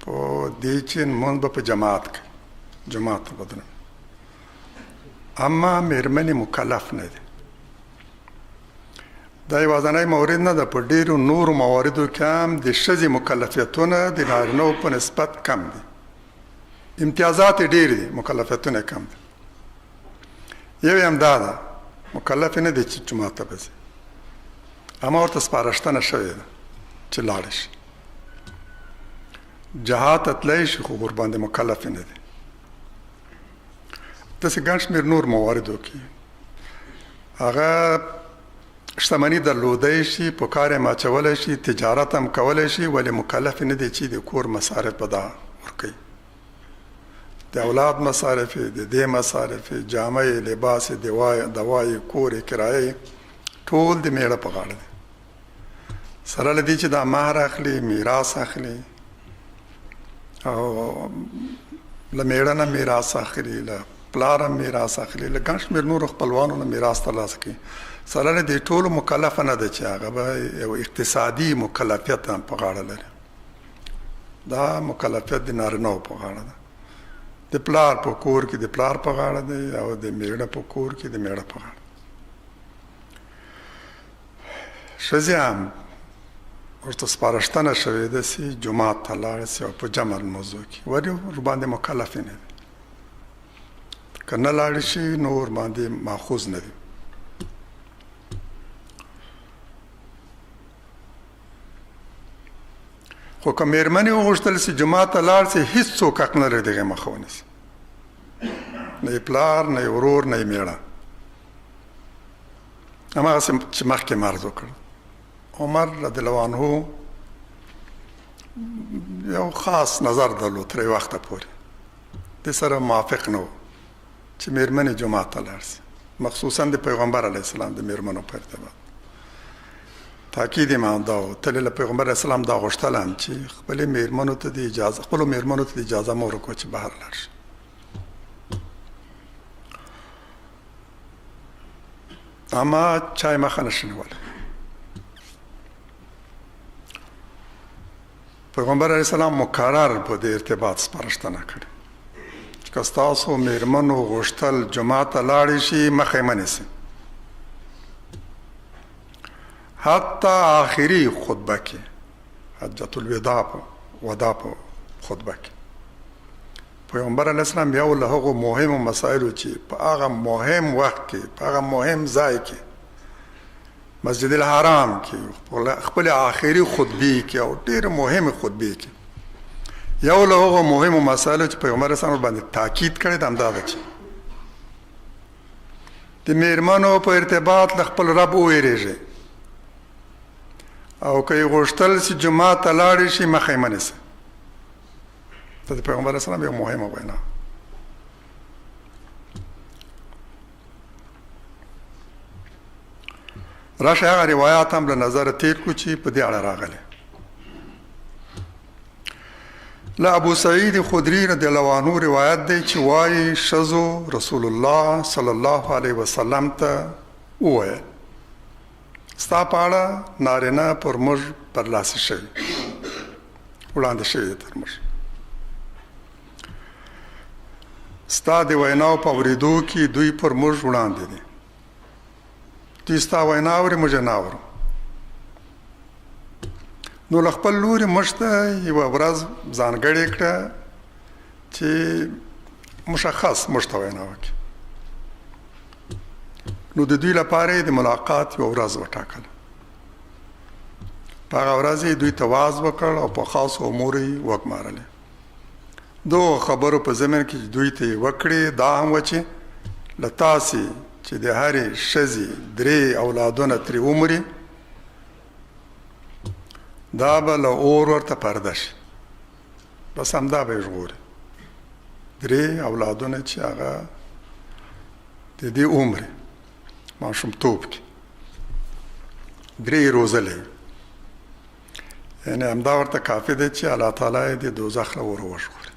په دې چې لمونځ به په جماعت کوي، جماعت ته بدرم، اما میرمنې مکلف نه دي. دا یوازینی مورد نه ده، په ډېرو نورو مواردو کې هم د ښځې مکلفیتونه د نارینهو په نسبت کم دي. امتیازات یې ډېر دي، مکلفیتونه کم دي. یو یې هم دا ده مکلف نه دی چې جومات ته به ځي، اما ورته سپارښتنه شوې ده چې لاړ شي. جهاد ته تللی شي خو ورباندې مکلف نه دی. داسې ګڼ شمېر نور مواردو کې هغه شتمني درلودی شي، په کار یې اچولی شي، تجارت هم کولی شي، ولې مکلف نه دی چې د کور مصارف به دا ورکوي. د اولاد مصارف، د دې مصارف، جامې، لباس، دوای، کور، کرایه، ټول د میړه په غاړه دی. سره له دې چې دا مهر اخلي، میراث اخلي، او له میړه نه میراث اخلي، له پلار هم میراث اخلي، له ګڼ شمېر نورو خپلوانو نه میراث ترلاسه کوي. سره له دې ټولو مکلفه نه ده چې هغه به یو اقتصادي مکلفیت هم په غاړه لري. دا مکلفیت د نارینهو په غاړه ده. د پلار په کور کې د پلار په غاړه دی، او د میړه په کور کې د میړه په غاړه. ښځې هم ورته سپارښتنه شوې ده چې جومات ته لاړه شي او په جمع لمونځ وکړي، ولې ورباندې مکلف نه دی. که نه لاړې شي نو ورباندې ماخوذ نه دی. خو که میرمنې وغوښتل چې جومات ته لاړ شي، هېڅوک حق نه لري د هغې مخه ونیسي، نه یې پلار، نه یې ورور، نه یې میړه. هماغسې چې مخکې مې عرض وکړ، عمر رضی الله عنه یو خاص نظر درلود تر یو وخته پورې، دې سره موافق نه و چې میرمنې جومات ته لاړ شي، مخصوصا د پیغمبر علیه السلام د میرمنو په ارتباط. تاکید یې دا و، تلې له پیغمبر علیه السلام دا غوښتل هم چې خپلو میرمنو ته د اجازه مه ورکوه چې بهر لاړ شي. اما چا یې مخه نه شي نیولی. پیغمبر علیه السلام مکرر په دې ارتباط سپارښتنه کړې چې که ستاسو میرمنو غوښتل جومات ته لاړې شي، مخه یې مه نیسئ. حتی آخري خطبه کې، حجة الوداع په خطبه کې پیغمبر علیه السلام یو له هغو مهمو مسایلو چې په هغه مهم وخت کې، په هغه مهم ځای کې، مسجد الحرام کې، خپل آخري خطبې کې او ډېرې مهمې خطبې کې، یو له هغو مهمو مسایلو چې پیغمبر علیه السلام باندې تاکید کړی ده همدا ده چې د میرمنو په ارتباط له خپل رب وویرېږئ، او که یې غوښتل چې جومات ته لاړې شي، مخه یې مه نیسئ. دا د پیغمبر علیه السلام یو مهمه وینا. راشئ هغه روایات هم له نظره تیر کړو چې په دې اړه راغلی. له ابو سعید خدري رضی الله عنه روایت دی چې وایي ښځو رسول الله صلی الله علیه وسلم ته وویل، ستا په اړه نارینه پر موږ برلاسي شوي، وړاندې شوي دي تر موږ. ستا د ویناو په اورېدو کې دوی پر موږ وړاندې دي. دوی ستا وینا اوري، موږ یې نه اورو. نو له خپل لورې موږ ته یوه ورځ ځانګړې کړه چې مشخص موږ ته وینا وکړي. نو د دوی لپاره د ملاقات یو ورځ وټاکل. په هغه ورځ دوی ته واعظ وکړ او په خاصو امور یې وګمارلې. دغو خبرو په ضمن کې دوی ته یې وکړې دا هم وه چې له تاسې چې د هرې ښځې 3 اولادونه ترې ومري دا به له اور ورته پرده شي. بس همدا به یې ژغوري. 3 اولادونه چې هغه د دې عمر ماشومتوب کې 3 یې روزلی، یعنې همدا ورته کافي دی چې الله تعالی یې د دوزخ له اوره وژغوري.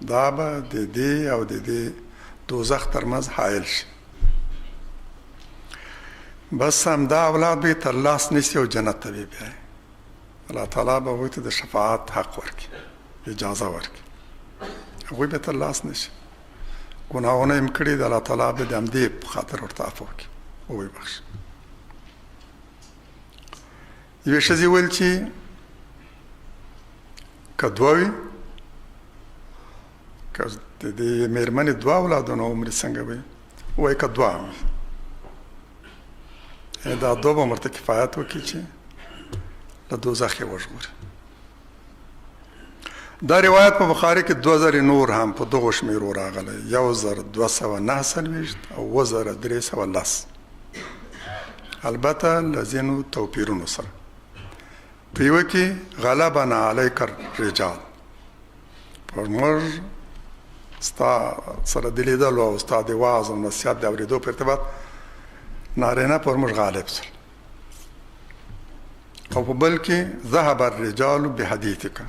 دا به د دې او د دې دوزخ ترمنځ حایل شي. بس همدا اولاد به یې تر لاس نیسي او جنت ته به یې بیایي. الله تعالی به هغوی ته د شفاعت حق ورکړي، اجازه ورکړي. هغوی به تر لاس نیسي. ګناهونه یې کړي د الله تعالی به د همدې په خاطر ورته عفو وکړي او وبخښي. یوې ښځې ویل چې که 2 وي، که د دې مېرمنې 2 اولادونه عمر څنګه وي؟ وایي که 2 هم وي، دا 2 به ورته کفایت وکړي چې له دوزخ یې وژغوري. دا روایت په بخاري کې 2000 نور هم په دغو شمیرو راغلی، 1249 او 2310، البته له ځینو توپیرونو سره. په یوه کې غلبنا علیک الرجال، پر موږ ستا سره د لیدلو او ستا د وعظ او نصیحت د اورېدو په ارتباط نارینه پر موږ غالب شول. او په بل کې ذهب الرجال بحدیثک،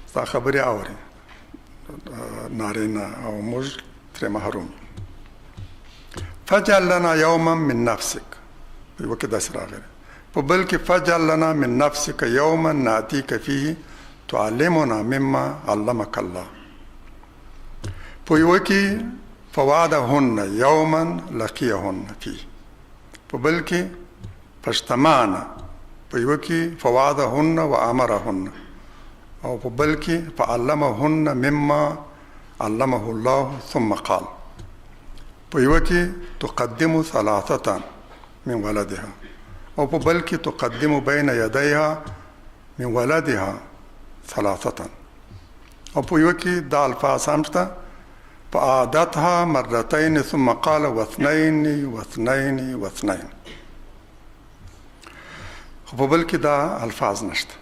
ستا خبرې اوري نارینه او موږ ترې محروم. فجعل لنا یوما من نفسک، په یوه کې داسې راغلی. په بل کې فجعل لنا من نفسک یوما ناتیک فیه تعلمنا مما علمک الله. په یوه کې فوعدهن یوما لقیهن فیه، په بل کې فاجتمعنا، په یوه کې فوعدهن وامرهن، او په بل کې فعلمهن مما علمه الله ثم قال. په یوه کې تقدم 3 من ولدها، او په بل کې تقدم بین یدیها من ولدها 3، او په یوه کې دا الفاظ هم شته فعادتها 2 ثم قال 2 و2. خو په بل کې دا الفاظ نشته.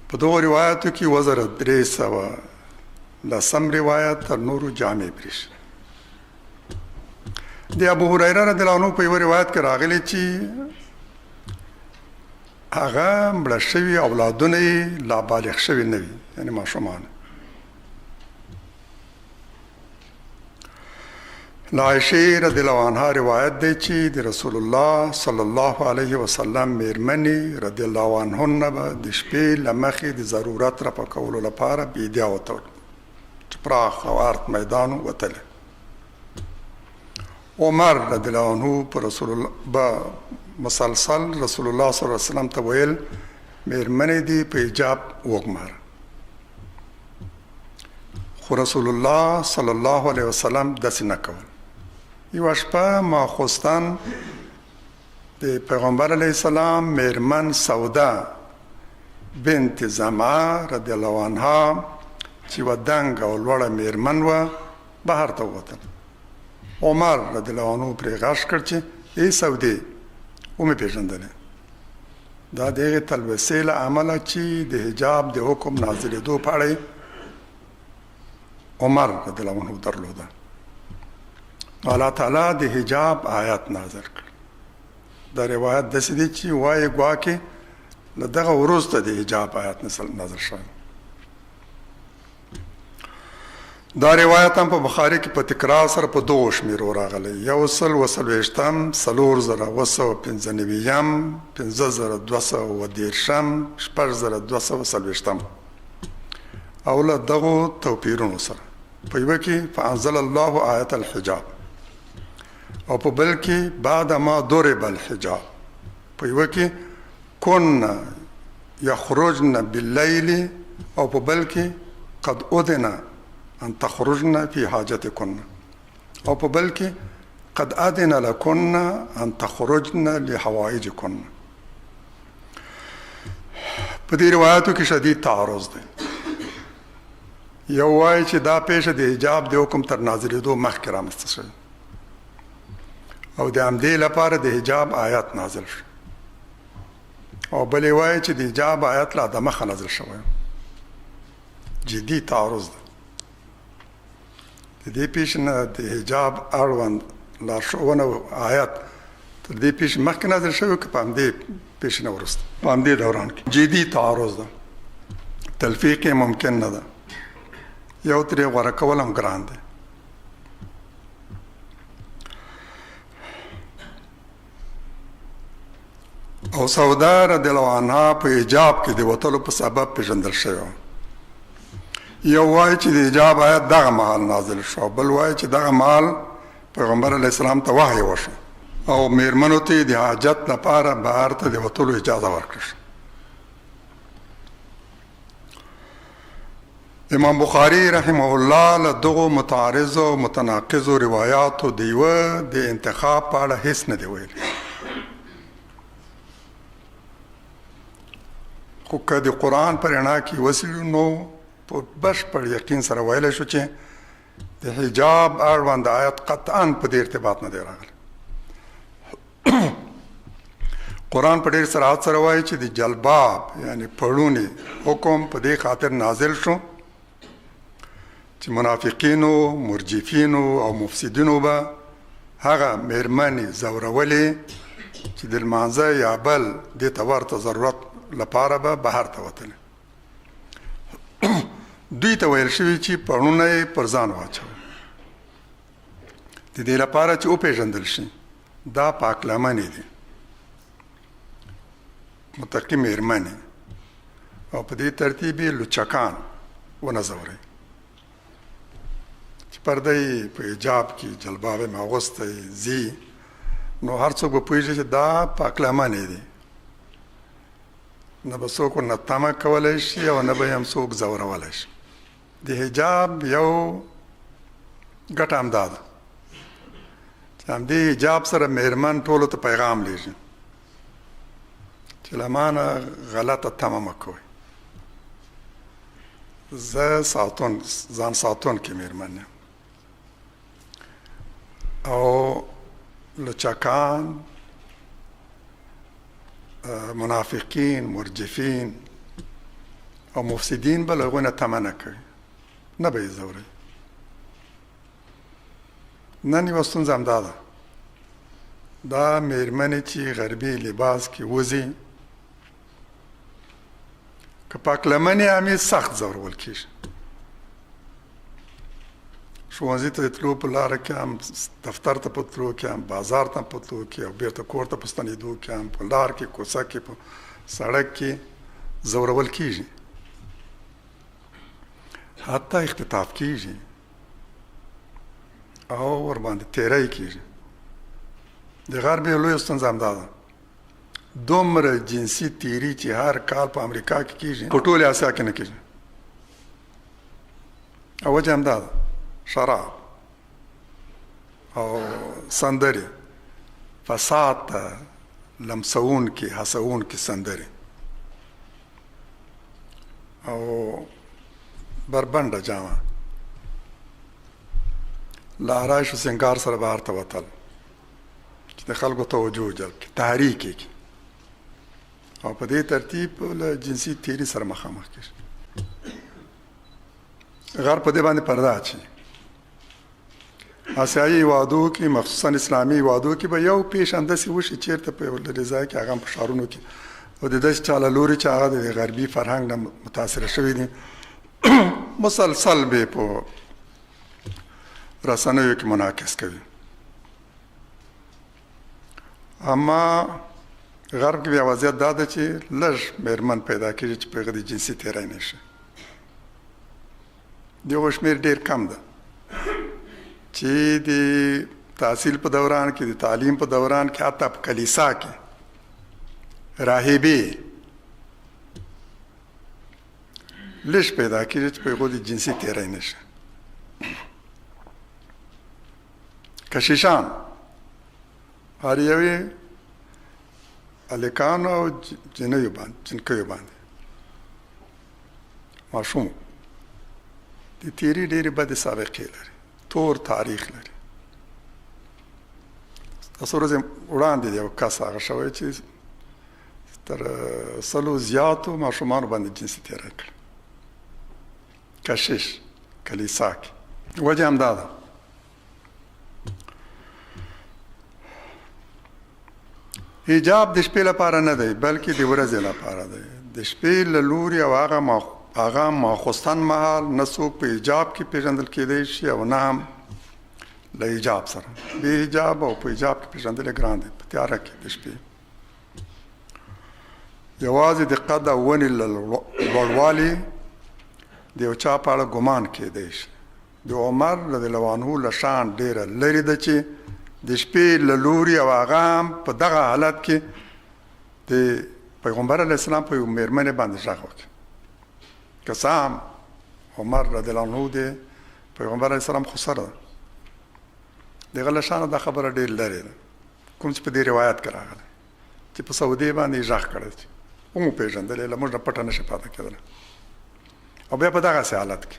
په دغو روایاتو کې 1310 روایت تر نورو جامع بریش. د ابو هریره رضی الله عنه په یو روایت کې راغلی چې هغه مړه شوي اولادونه یې لا بالغ شوي نه وي، یعنې ماشومان. له عایشې رضی الله عنها روایت دی چې د رسول الله صلی الله علیه وسلم مېرمنې رضی الله عنهن به د شپې له مخې د ضرورت رفع کولو لپاره بیدیا وتل، چې پراخ او ارت میدان وتلی. عمر رضی الله عنه په رسول الله به مسلسل رسول الله صلی الله علیه وسلم ته ویل مېرمنې دې په حجاب وګماره. خو رسول الله صلی الله علیه وسلم داسې نه کول. یوه شپه ماخوستن د پیغمبر علیه السلام مېرمن سوده بنت زمعه رضی الله عنها چې یوه دنګه او لوړه مېرمن وه بهر ته ووتل. عمر رضی الله عنه پرې غږ کړ چې ای سودې، ومې پېژندلې. دا د هغې تلوسې له امله چې د حجاب د حکم نازلېدو په اړه عمر رضی الله عنه درلوده. الله تعالی د حجاب آیات نازل کړ. دا روایت داسې دی چې وایي ګواکې له دغه وروسته د حجاب آیات نازل شوی. دا روایت هم په بخاري کې په تکرار سره په 2 شمیرو راغلی، 140 295 5210 6240 او له دغو توپیرونو سره. په یوه کې فانزل الله آیت الحجاب، او په بل کې بعد ما ضرب الحجاب، په یوه کې کن یخرجن باللیل، او په بل کې قد اذن ان تخرجن فی حاجتکن، او په بل کې قد اذن لكن ان تخرجن لحوائجكن. په دې روایتو کې شدید تعارض دی. یو وایي چې دا پیښه د حجاب د حکم تر نازلېدو مخکې رامنځته شوې او د همدې لپاره د حجاب آیات نازل شو، او بلې وایي چې د حجاب آیات لا د مخه نازل شوی. جدي تعارض دی. د دې پیښې نه د حجاب اړوند لارښوونه آیات تر دې پیښې مخکې نازل شوی که په همدې پیښې نه وروسته، په همدې دوران کې جدي تعارض ده. تلفیق یې ممکن نه ده، یو ترې غوره کول هم ګران دی. او سودا رضی الله عنها په حجاب کې د وتلو په سبب پیژندل شوی. یو وایي چې د حجاب آیت دغه مهال نازل شو، بل وایي چې دغه مهال پیغمبر علیه السلام ته وحی وشو او میرمنو ته د حاجت لپاره بهر ته د وتلو اجازه ورکړه. امام بخاری رحمه الله له دغو متعارضو او متناقضو روایاتو د یوه د انتخاب په اړه هیڅ نه دی ویلی. خو که د قرآن په رڼا کې وسیلو نو په بشپړ یقین سره ویلی شو چې د حجاب اړوند آیت قطعا په دې ارتباط نه دی راغلی. قرآن په ډېر صراحت سره وایي چې د جلباب یعنی پړونې حکم په دې خاطر نازل شو چې منافقینو، مرجفینو او مفسدینو به هغه میرمنې ځورولې چې د لمانځه یا بل دې ته ورته ضرورت لپاره به بهر ته وتلې. دوی ته ویل شوي چې پړونه یې پر ځان واچوي د دې لپاره چې وپېژندل شي دا پاک لمنې دي، متقي میرمنې، او په دې ترتیب یې لوچکان ونه ځوروي چې پرده یې په حجاب کې جلباب یې اغوستی ځي، نو هر څوک به پوهېږي چې دا پاک لمنې دي، نه به څوک ورنه تمه کولی شي او نه به یې هم څوک ځورولی شي. د حجاب یو ګټه همدا ده چې همدې حجاب سره میرمن ټولو ته پیغام لیږي چې له ما نه غلطه تمه مه کوئ، زه ځان ساتونکې میرمن یم. او لچکان، منافقین، مرجفین او مفسدین به له هغوی نه تمه نه کوي، نه به یې ځوروي. نن یوه ستونزه همدا ده، دا میرمنې چې غربي لباس کې وځي که پاک لمنې هم یې سخت ځورول کېږي. ښوونځي ته د تلو په لاره کې هم، دفتر ته په تلو کې هم، بازار ته په تلو کې او بیرته کور ته په ستنېدو کې هم، په لار کې، کوڅه کې، په سړک کې ځورول کېږي، حتی اختطاف کېږي او ورباندې تیری کېږي. د غرب یو لویه ستونزه همدا ده، دومره جنسي تیري چې هر کال په امریکا کې کېږي په ټولې اسیا کې نه کېږي. او وجه همدا ده، شراب او سندرې، فساد ته لمسوونکې هڅوونکې سندرې او بربنډه جامه له آرایش و سنګار سره بهر ته وتل چې د خلکو توجه جلب کړي، تحریک یې کړي او په دې ترتیب له جنسي تیري سره مخامخ کېږي. غرب په دې باندې پرده اچوي. آسیایي هېوادو کې، مخصوصا اسلامي هېوادو کې به یو پیښ همداسې وشي چېرته په یو لرې ځای کې، هغه هم په ښارونو کې، او د داسې چا له لوري چې هغه د غربي فرهنګ نه متاثره شوي دي مسلسل به په رسنیو کې منعکس کوي. اما غرب کې بیا وضعیت دا ده چې لږ میرمن پیدا کېږي چې په هغه د جنسي تیری نه شي. د هغو شمېر ډېر کم ده چې د تحصیل په دوران کې، د تعلیم په دوران کې، حتی په کلیسا کې راهبې لږ پیدا کېږي چې په هغو د جنسي تیری نه شي. کشیشان هر یوې هلکانو او جنکیو باندې ماشوم د تیری ډېرې بدې سابقې لري، تور تاریخ لري. تاسو ورځې وړاندې د یو کس هغه شوی چې تر 100 زیاتو ماشومانو باندې جنسي تېری کړی، کشیش کلیسا کې. وجه همدا ده حجاب د شپې لپاره نه دی بلکې د ورځې لپاره دی. د شپې له لوري او هغه ماخوستن مهال نه څوک په حجاب کې پیژندل کېدی شي او نه هم له حجاب سره. بې حجاب او په حجاب کې پیژندل یې ګران دی په تیاره کې د شپې. یوازې د قد او ونې له لوړوالي د یو چا په اړه ګمان کېدی شي. د عمر رضی الله عنه له شان ډېره لرې ده چې د شپې له لوري او هغه هم په دغه حالت کې د پیغمبر علیه السلام په یو مېرمنې باندې غږ وکړي. که څه هم عمر رضی الله عنه د پیغمبر علیه السلام خو سره ده، دغه له شانه دا خبره ډېر لرې ده، کوم چې په دې روایت کې راغلی چې په سعودي باندې یې غږ کړی چې ومو پېژندلی، له موږ نه پټه نشي پاتې کېدلی. او بیا په دغسې حالت کې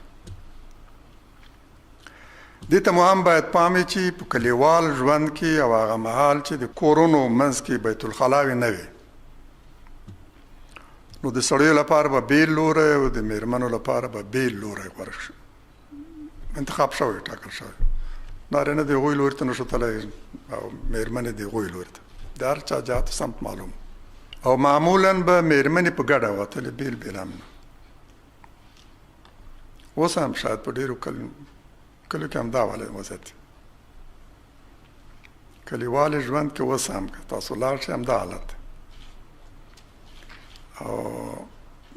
دې ته مو هم باید پام وي چې په کلیوال ژوند کې او هغه مهال چې د کورونو منځ کې بیت الخلاوې نه وي، نو د سړیو لپاره به بېل لوری او د مېرمنو لپاره به بېل لوری غوره شي، انتخاب شوی، ټاکل شوی. نارینه د هغوی لوري ته نشو تللی او مېرمنې د هغوی لوري ته، د هر چا جهت سمت معلوم. او معمولا به مېرمنې په ګډه وتلې، بېل بېل هم نه. اوس هم شاید په ډېرو کلیو کې همدا وضعیت دی. کلیوالي ژوند کې اوس هم که تاسو لاړ شئ همدا حالت دی. او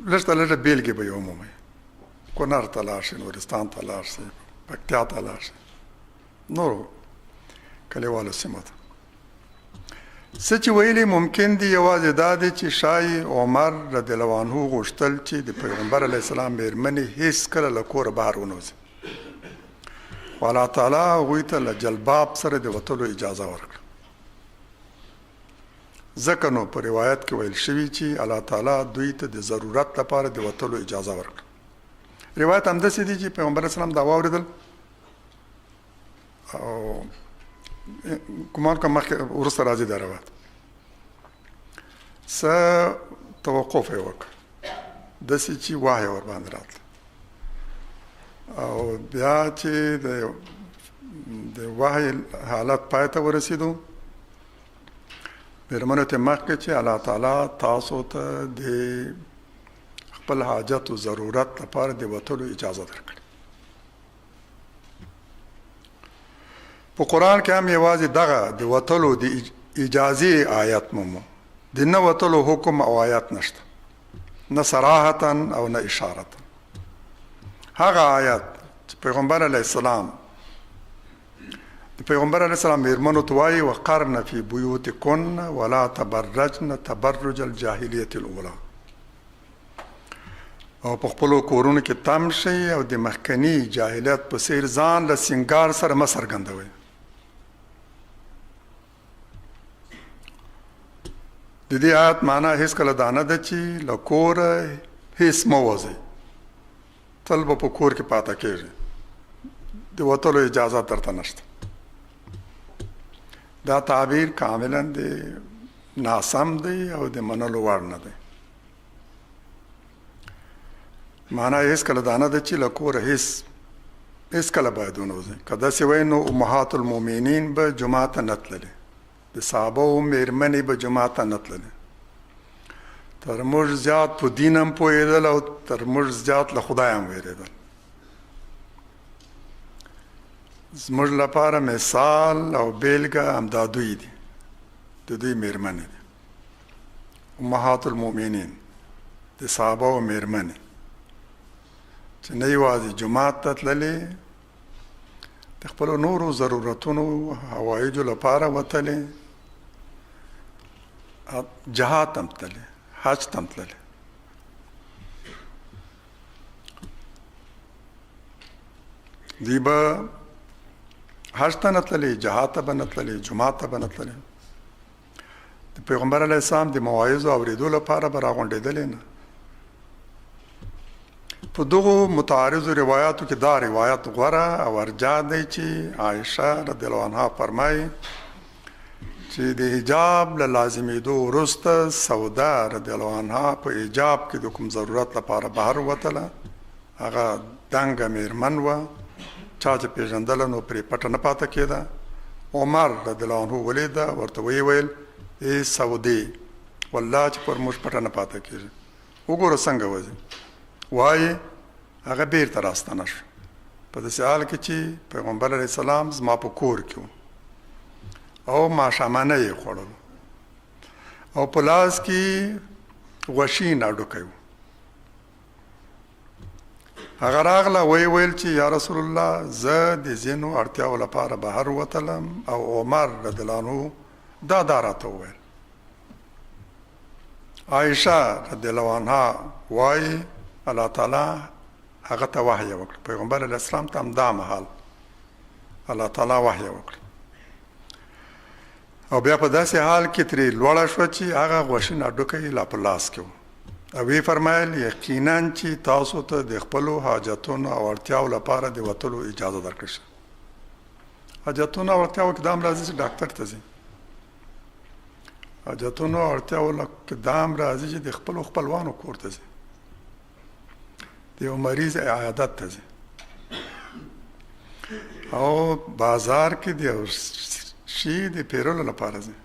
لږ ته لږه بېلګې به یې ومومئ. کونړ ته لاړ شئ، نورستان ته لاړ شئ، پکتیا ته لاړ شئ، نورو کلیوالو سیمو ته. څه چې ویلي ممکن دي یوازې دا دی چې شاید عمر رضی الله عنه غوښتل چې د پیغمبر علیه السلام مېرمنې هېڅکله له کوره بهر ونوځي، خو الله تعالی هغوی ته له جلباب سره د وتلو اجازه ورکړه. ځکه نو په روایت کې ویل شوي چې الله تعالی دوی ته د ضرورت لپاره د وتلو اجازه ورکړه. روایت همداسې دی چې پیغمبر علیه السلام دا واورېدل او ګمان کوم مخکې وروسته راځي دا روایت، څه توقف یې وکړ، داسې چې وحی ورباندې راتله. او بیا چې د وحی حالت پای ته ورسېدو، مېرمنو ته مخ کړه چې الله تعالی تاسو ته د خپل حاجت او ضرورت لپاره د وتلو اجازه درکړي. په قرآن کې هم یوازې دغه د وتلو د اجازې آیت مومو، د نه وتلو حکم او آیت نشته، نه صراحتا او نه اشارتا. هغه آیت چې پیغمبر علیه السلام مېرمنو ته وایي وقرن فی بیوتکن ولا تبرجن تبرج الجاهلیة الاولی، او په خپلو کورونو کې تم شئ او د مخکني جاهلیت په څېر ځان له سینګار سره مه څرګندوئ. د دې آیت معنا هېڅکله دا نه ده چې له کوره هېڅ مه وځئ، تل به په کور کې پاته کېږئ، د وتلو اجازه درته نشته. دا تعبیر کاملا د ناسم دی او د منلو وړ نه دی. معنا یې هېڅکله دا نه ده چې له کوره هېڅکله باید ونه وځئ. که داسې وایي نو امهات المؤمنین به جومات ته نه تللې، د صحابهو مېرمنې به جومات ته نه تللې، تر موږ زیات په دین هم پوهېدل او تر موږ زیات له خدای هم وېرېدل. زموږ لپاره مثال او بیلګه همدا دوی دي، د دوی مېرمنې دي، امهات المؤمنین، د صحابهو مېرمنې چې نه یوازې جومات ته تللې، د خپلو نورو ضرورتونو حوایجو لپاره وتلې، جهاد ته هم تللې، حج ته هم تللې. دوی به حج ته نه تللې، جهاد ته به نه تللې، جومات ته به نه تللې. د پیغمبر علیه السلام د مواعظو اورېدو لپاره به راغونډېدلې نه. په دغو متعارضو روایاتو کې دا روایت غوره او ارجح دی چې عایشه رضی الله عنها فرمایي چې د حجاب له لازمېدو وروسته سوده رضی الله عنها په حجاب کې د کوم ضرورت لپاره بهر وتله. هغه دنګه میرمن وه، چا چې پېژندله نو پرې پټه نه پاته کېده. عمر رضی الله عنه ولیده، ورته ویې ویل ای سودې، والله چې پر موږ پټه نه پاته کېږي، وګوره څنګه وځي. وایي هغه بیرته راستنه شو په داسې حال کې چې پیغمبر علیه السلام زما په کور کې و او ماښامانه یې خوړل او په لاس کې غوښین هډوکی و. هغه راغله ویې ویل چې یا رسول الله زه د ځینو اړتیاو لپاره بهر وتلم او عمر رضی الله عنه دا راته وویل. عایشه رضی الله عنها وایي الله تعالی هغه ته وحی وکړ، پیغمبر علیه السلام ته همدا مهال الله تعالی وحی وکړ او بیا په داسې حال کې ترې لوړه شوه چې هغه غوښین هډوکی لا په لاس کې و او وی فرمایل یقینا چې تاسو ته د خپلو حاجتونو او اړتیاو لپاره د وتلو اجازه درکړل شي. حاجتونو او اړتیاو کې دا هم راځي چې ډاکټر ته ځي، حاجتونو او اړتیاو کې دا هم راځي چې د خپلو خپلوانو کور ته ځي، د یو مریض عیادت ته ځي او بازار کې د یو شي د پیرلو لپاره ځي.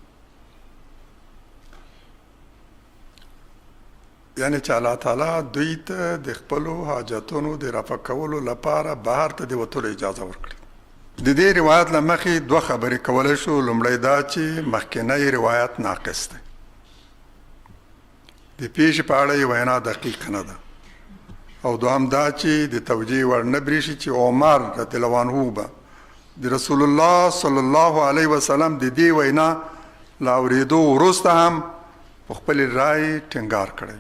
یعنی چې الله تعالی دوی ته د خپلو حاجتونو د رفع کولو لپاره بهر ته د وتلو اجازه ورکړي. د دې روایت له مخې دوه خبرې کولی شو. لومړی دا چې مخکینی روایت ناقص دی، د پیښې په اړه یې وینا دقیق نه ده، او دوهم دا چې د توجیه وړ نه برېښي چې عمر رضی الله عنه به د رسول الله صلی الله علیه وسلم د دې وینا له اورېدو وروسته هم په خپل رای ټینګار کړی،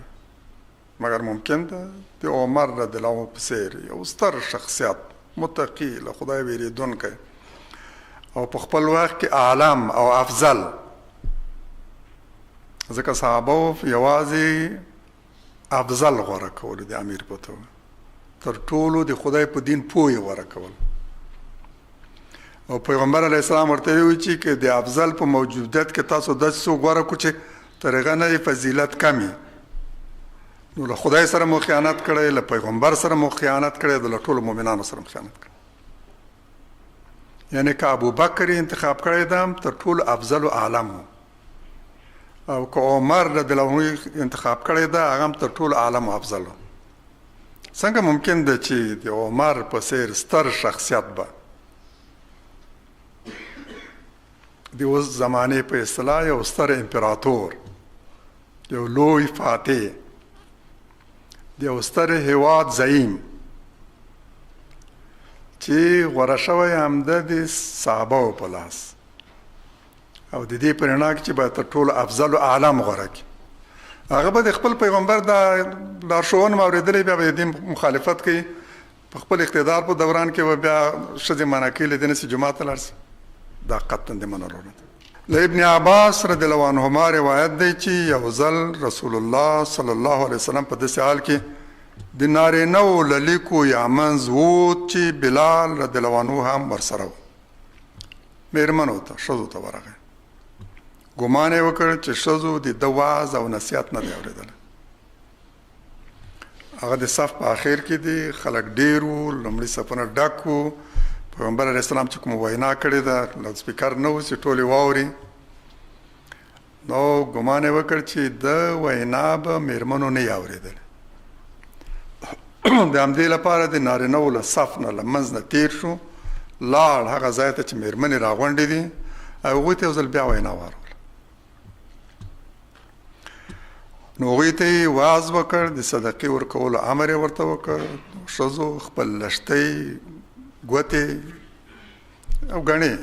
مګر ممکن ده د عمر رضی الله عنه په څېر یو ستر شخصیت، متقي، له خدای ویرېدونکی او په خپل وخت کې عالم او افضل، ځکه صحابه یوازې افضل غوره کول د امیر په توګه، تر ټولو د خدای په دین پوه غوره کول. او پیغمبر علیه السلام ورته ویل چې که د افضل په موجودیت کې تاسو داسې څوک غوره کړو چې تر هغه نه فضیلت کمي، نو له خدای سره مو خیانت کړی، له پیغمبر سره مو خیانت کړی، د ټولو مؤمنانو سره مو خیانت کړی. یعنی که ابوبکر انتخاب کړی دا تر ټولو افضل و عالم و، او که عمر رضی الله عنه انتخاب کړی دا هغه هم تر ټولو عالم و افضل و. څنګه ممکن ده چې د عمر په څېر ستر شخصیت به د اوس زمانې په اصطلاح یو ستر امپراتور، یو لوی فاتح، د یو ستر هیواد زعیم چې غوره شوی همده د صحابه په لاس او د دې په رڼا کې چې به تر ټولو افضل و عالم غوره کړي، هغه به د خپل پیغمبر دا لارښوونه اورېدلې، بیا به د دې مخالفت کوي، په خپل اقتدار په دوران کې به بیا ښځې منع کوي له دې نه چې جومات ته لاړ شي. دا قطعا د منلو نه ده. له ابن عباس رضی الله عنهما روایت دی چې یو ځل رسول الله صلی الله علیه وسلم په داسې حال کې د نارینهو له لیکو یا منځ ووت چې بلال رضی الله عنه هم ورسره و. مېرمنو ته، ښځو ته ورغی، ګمان یې وکړ چې ښځو د ده وعظ او نصیحت نه دی اورېدلی. هغه د صف په اخر کې دی، خلک ډېر وو، لومړي صفونه ډک وو، پیغمبر علیه السلام چې کوم وینا کړې ده لاود سپیکر نه و چې ټول یې واوري، نو ګمان یې وکړ چې د وینا به مېرمنو نه یې اورېدلې. د همدې لپاره د نارینهو له صف نه له منځ نه تېر شو، لاړ هغه ځای ته چې مېرمنې راغونډې دي او هغوی ته یو ځل بیا وینا واروله. نو هغوی ته یې وعظ وکړ، د صدقې ورکولو امر یې ورته وکړ، ښځو خپل لښتۍ، ګوتې او ګڼې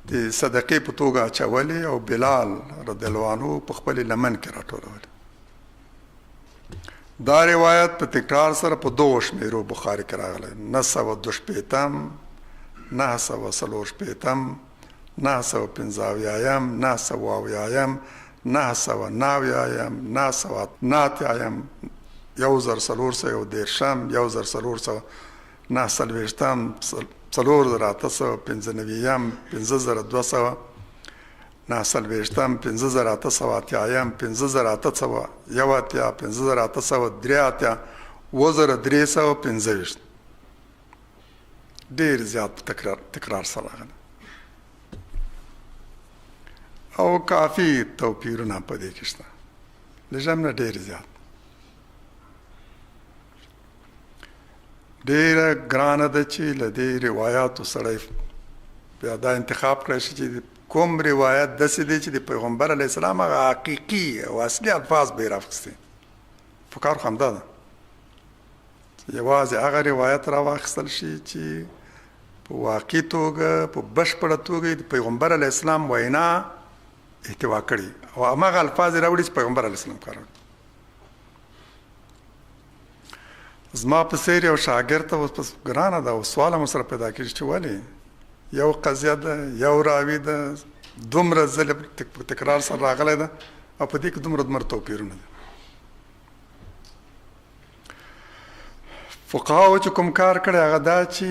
د صدقې په توګه اچولې او بلال رضی الله عنه په خپلې لمن کې راټولولې. دا روایت په تکرار سره په 2 شمیرو بخاري کې راغلی، 962، 940 915 990 990 990 1410 1440 940 4895 5200 940 5880 5800 یواتیا 5803 1325 ډیر زیات تکرار سره راغلی او کافی توپیرونه په دې کې شته لږم نه ډیر زیات ډیره ګرانه ده چې له دې روایاتو سړی بیا دا انتخاب کړی شي چې کوم روایت داسې دی چې د پیغمبر علیه السلام هغه حقیقي او اصلي الفاظ به یې راواخیستي فکر خو همدا ده یوازې هغه روایت راواخیستل شي چې په واقعي توګه په بشپړه توګه د پیغمبر علیه السلام وینا احتوا کړي او هماغه الفاظ یې راوړي چې پیغمبر علیه السلام کارول زما په څېر یو شاګرد ته اوس ګرانه ده او سوال هم سره پیدا کېږي چې ولې یو قضیه ده یو راوي ده دومره ځلې په تکرار سره راغلی ده او په دې کې دومره توپیرونه دي فقهاو چې کوم کار کړی هغه دا چې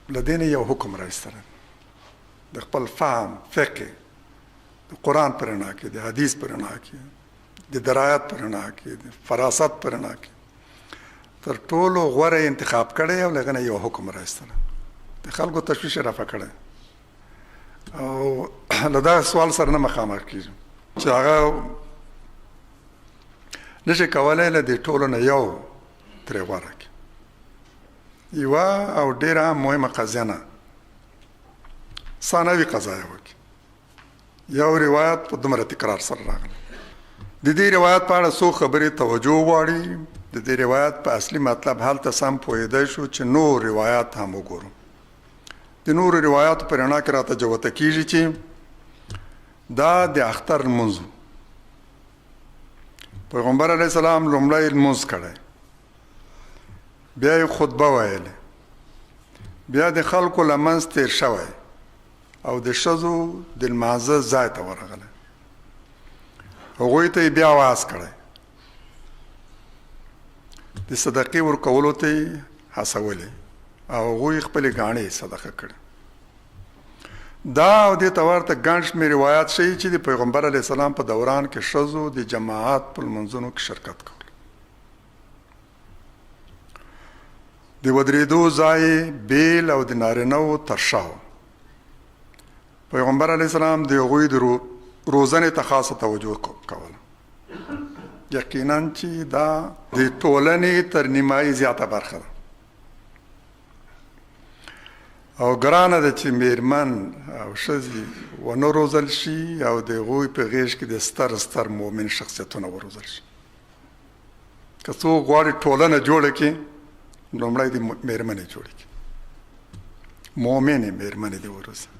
له دې نه یو حکم راایستلی د خپل فهم فقه د قرآن په رڼا کې د حدیث په رڼا کې د درایت په رڼا کې د فراست په رڼا کې تر ټولو غوره انتخاب کړی او له هغه نه یو حکم راایستلی د خلکو تشویش یې رفع کړی او له دغه سوال سره نه مخامخ کېږي چې هغه نشي کولی له دې ټولو نه یو ترې غوره کړي یوه او ډېره مهمه قضیه نه ثانوي قضایه وکړي یو روایت په دومره تکرار سره راغلی د دې روایت په اړه څو خبرې توجه غواړي د دې روایت په اصلي مطلب هلته سم پوهېدی شو چې نور روایات هم وګورو د نورو روایاتو په رڼا کې راته جوته کېږي چې دا د اختر لمونځ پیغمبر علیه السلام لومړی لمونځ کړی بیا یې خطبه ویلې بیا د خلکو له منځ تېر شوی او د ښځو د لمانځه ځای ته ورغلی هغوی ته یې بیا واز کړی د صدقې ورکولو ته یې هڅولې او هغوی خپلې ګاڼې صدقه کړې دا او دې ته ورته ګڼ شمېر روایات ښیي چې د پیغمبر علیه السلام په دوران کې ښځو د جماعت په لمونځونو کې شرکت کول د ودرېدو ځای بیل او د نارینهو تر شا و پیغمبر علیه السلام د هغوی د روزنې ته خاصه توجه کوله یقینا چې دا د ټولنې تر نیمایي زیاته برخه ده او ګرانه ده چې میرمن او ښځې ونه روزل شي او د هغوی په غېږ کې د ستر مؤمن شخصیتونه وروزل شي که څوک غواړي ټولنه جوړه کړي لومړی د میرمنې جوړې کړي مؤمنې میرمنې دې وروزي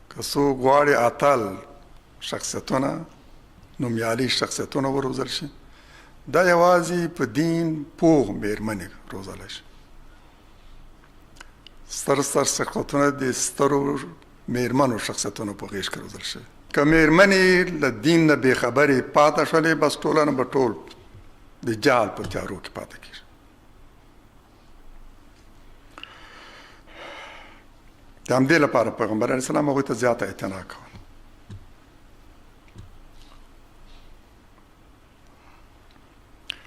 که څوک غواړي اتل شخصیتونه نومیالي شخصیتونه وروزل شي دا یوازې په دین پوه میرمنې روزلی شي ستر شخصیتونه د سترو میرمنو شخصیتونو په غېږ کې روزل شوي که میرمنې له دین نه بې خبرې پاته شولې بس ټولنه به ټول د جهل په تیارو کې پاته کېږي د همدې لپاره پیغمبر علیه السلام هغوی ته زیاته اعتنا کوله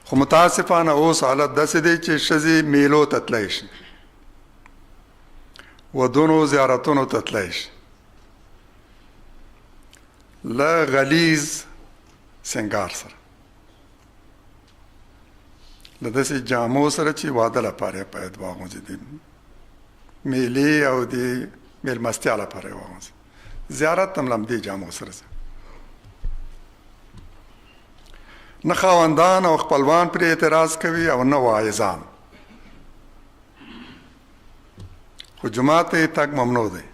خو متاسفانه اوس حالت داسې دی چې ښځې میلو ته تللی شي ودونو زیارتونو ته تللی شي له غلیظ سنګار سره له داسې جامو سره چې واده لپاره یې باید واغوندي د میلې او د میلمستیا لپاره یې واغوندي زیارت هم له همدې جامو سره ځي نه خاوندان او خپلوان پرې اعتراض کوي او نه واعظان خو جومات ته یې تګ ممنوع دی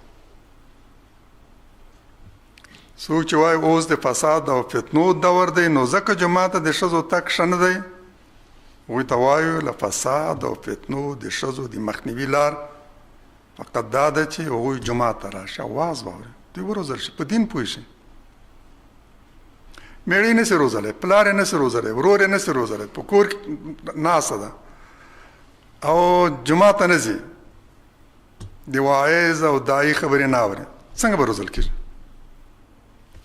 څوک چې وایي اوس د فساد او فتنو دور دی نو ځکه جومات ته د ښځو تګ ښه نه دی هغوی ته وایو له فساد او فتنو د ښځو د مخنیوي لار فقط دا ده چې هغوی جومات ته راشي او واعظ واوري، دوی وروزل شي، په دین پوه شي. میړه یې نسي روزلی، پلار یې نسي روزلی، ورور یې نسي روزلی، په کور کې ناسته ده او جومات ته نه ځي، د واعظ او داعي خبرې نه اوري، څنګه به روزل کېږي؟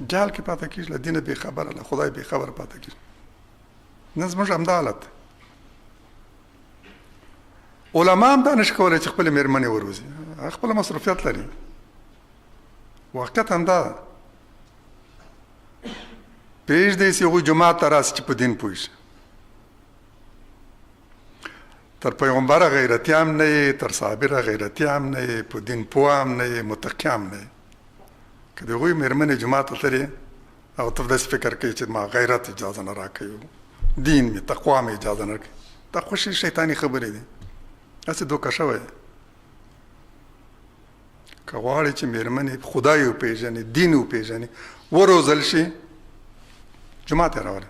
جهل کې پاته کېږي، له دینه بې خبره، له خدای بې خبره پاته کېږي. نن زموږ همدا حالت دی. علما هم دا نشي کولی چې خپلې مېرمنې وروزي، خپله مصروفیت لري. واقعیت همدا ده. پرېږدی چې هغوی جومات ته راسي چې په دین پوه شي. تر پیغمبره غیرتي هم نه یې، تر صابره غیرتي هم نه یې، په دین پوه هم نه یې، متقي هم نه یې. که د هغوی مېرمنې جومات ته تلې او ته داسې فکر کوي چې ما غیرت اجازه نه راکوي، دین مې، تقوا مې اجازه نه راکوي، دا خوشې شیطاني خبرې دي، هسې دوکه شوی. که غواړې چې مېرمنې خدای وپېژني، دین وپېژني، وروزل شي، جومات یې راولي.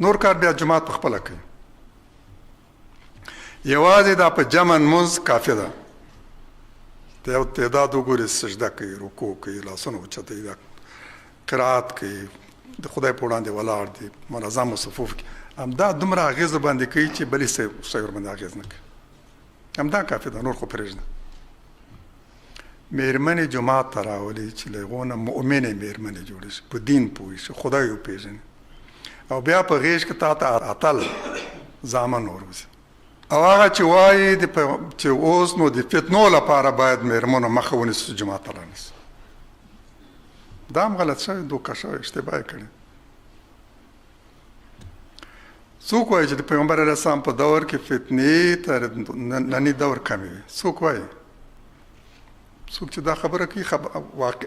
نور کار بیا جومات په خپله کوي. یوازې دا په جمع لمونځ کافي ده. د یو تعداد وګورې سجده کوي، رکوع کوي، لاسونه اوچتوي، دا قرائت کوي، د خدای په وړاندې ولاړ دي، منظم صفوف کې، همدا دومره اغېزه باندې کوي چې بلې څه ورباندې اغېز نه کوي. همدا کافي ده، نور خو پرېږده. مېرمنې جومات ته راولي چې له هغو نه مؤمنې مېرمنې جوړې شي، په دین پوه شي، خدای وپېژني، او بیا په غېږ کې تا ته اتل زامن وروزي. او هغه چې وایي چې اوس نو د فتنو لپاره باید مېرمنو مخه ونیسو، جومات ته رانیسو، دا هم غلط شوی، دوکه شوی، اشتباه یې کړې. څوک وایي چې د پیغمبر علیه السلام په دور کې فتنې تر ننني دور کمې وي؟ څوک وایي؟ څوک چې دا خبره کوي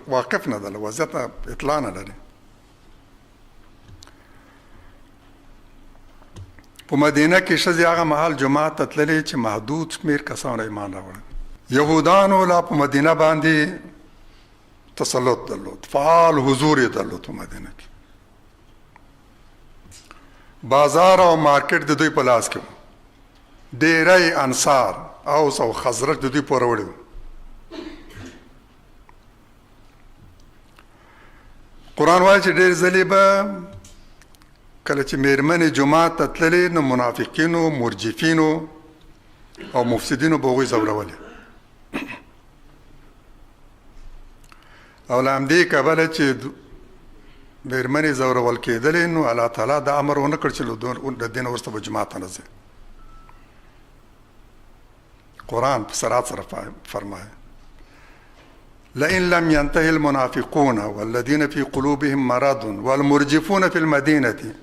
واقف نه ده، له وضعیت اطلاع نه لري. په مدینه کې ښځې هغه مهال جومات ته تللې چې محدود شمېر کسانو ایمان راوړل. یهودانو لا په مدینه باندې تسلط درلود، فعال حضور یې درلود په مدینه کې. بازار او مارکیټ د دوی په لاس کې و. ډېری انصار، اوس او خزرج د دوی پورې وړي وو. قرآن وایي چې ډېر ځلې به کله چې مېرمنې جومات ته تللې نو منافقینو، مرجفینو او مفسدینو به هغوی ځورولې، او له همدې کبله چې مېرمنې ځورول کېدلې نو الله تعالی دا امر ونه کړ چې له دې نه وروسته به جومات ته نه ځي. قرآن په صراحت سره فرمایي لئن لم ينتهي المنافقون والذين في قلوبهم مرض والمرجفون في المدينة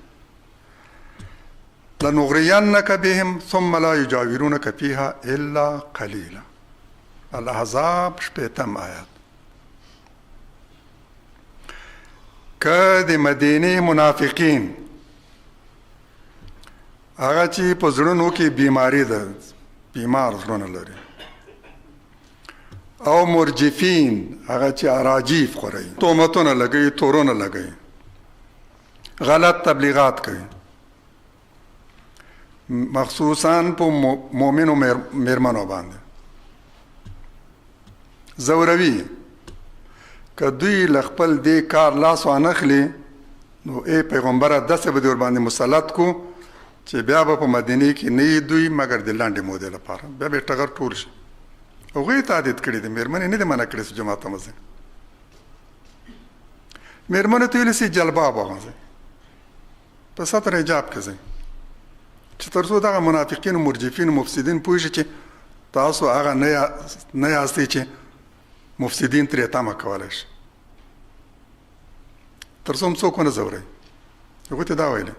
لنغرينك بهم ثم لا يجاورونك فيها إلا قليلا. الأحزاب 8 آیات. که د مدینې منافقین هغه چې په زړونو کې بیماری ده، بیمار زړونه لري، او مرجفین هغه چې اراجیف خوري، تهمتونه لګوي، تورونه لګوي، غلط تبلیغات کوي، مخصوصا په مؤمنو مېرمنو باندې ځوروي. که دوی له خپل دې کار لاس وانخلي نو ای پیغمبره داسې به دې ورباندې مسلط کو چې بیا به په مدینې کې نه یې دوی مګر د لنډې مودې لپاره، بیا به یې ټغر ټول شي. هغوی ته عادت کړي دي، مېرمنې نه دي منع کړې چې جومات ته مه ځئ. مېرمنو ته ویلی سي جلباب واغوندئ، په ستر حجاب کې ځئ، چې تر څو دغه منافقین، مرجفین، مفسدین پوه شي چې تاسو هغه نه یاستئ چې مفسدین ترې تمه کولی شي. تر څو هم څوک ونه ځوروي. هغوی ته دا ویلي،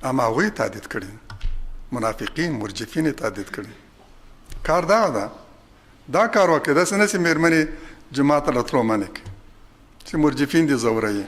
اما هغوی ته عادت کړي، منافقین، مرجفین یې ته عادت کړي. کار دغه ده، دا کار وکړئ، داسې نه چې مېرمنې جومات ته له تلو منع کړي چې مرجفین دې ځوروي.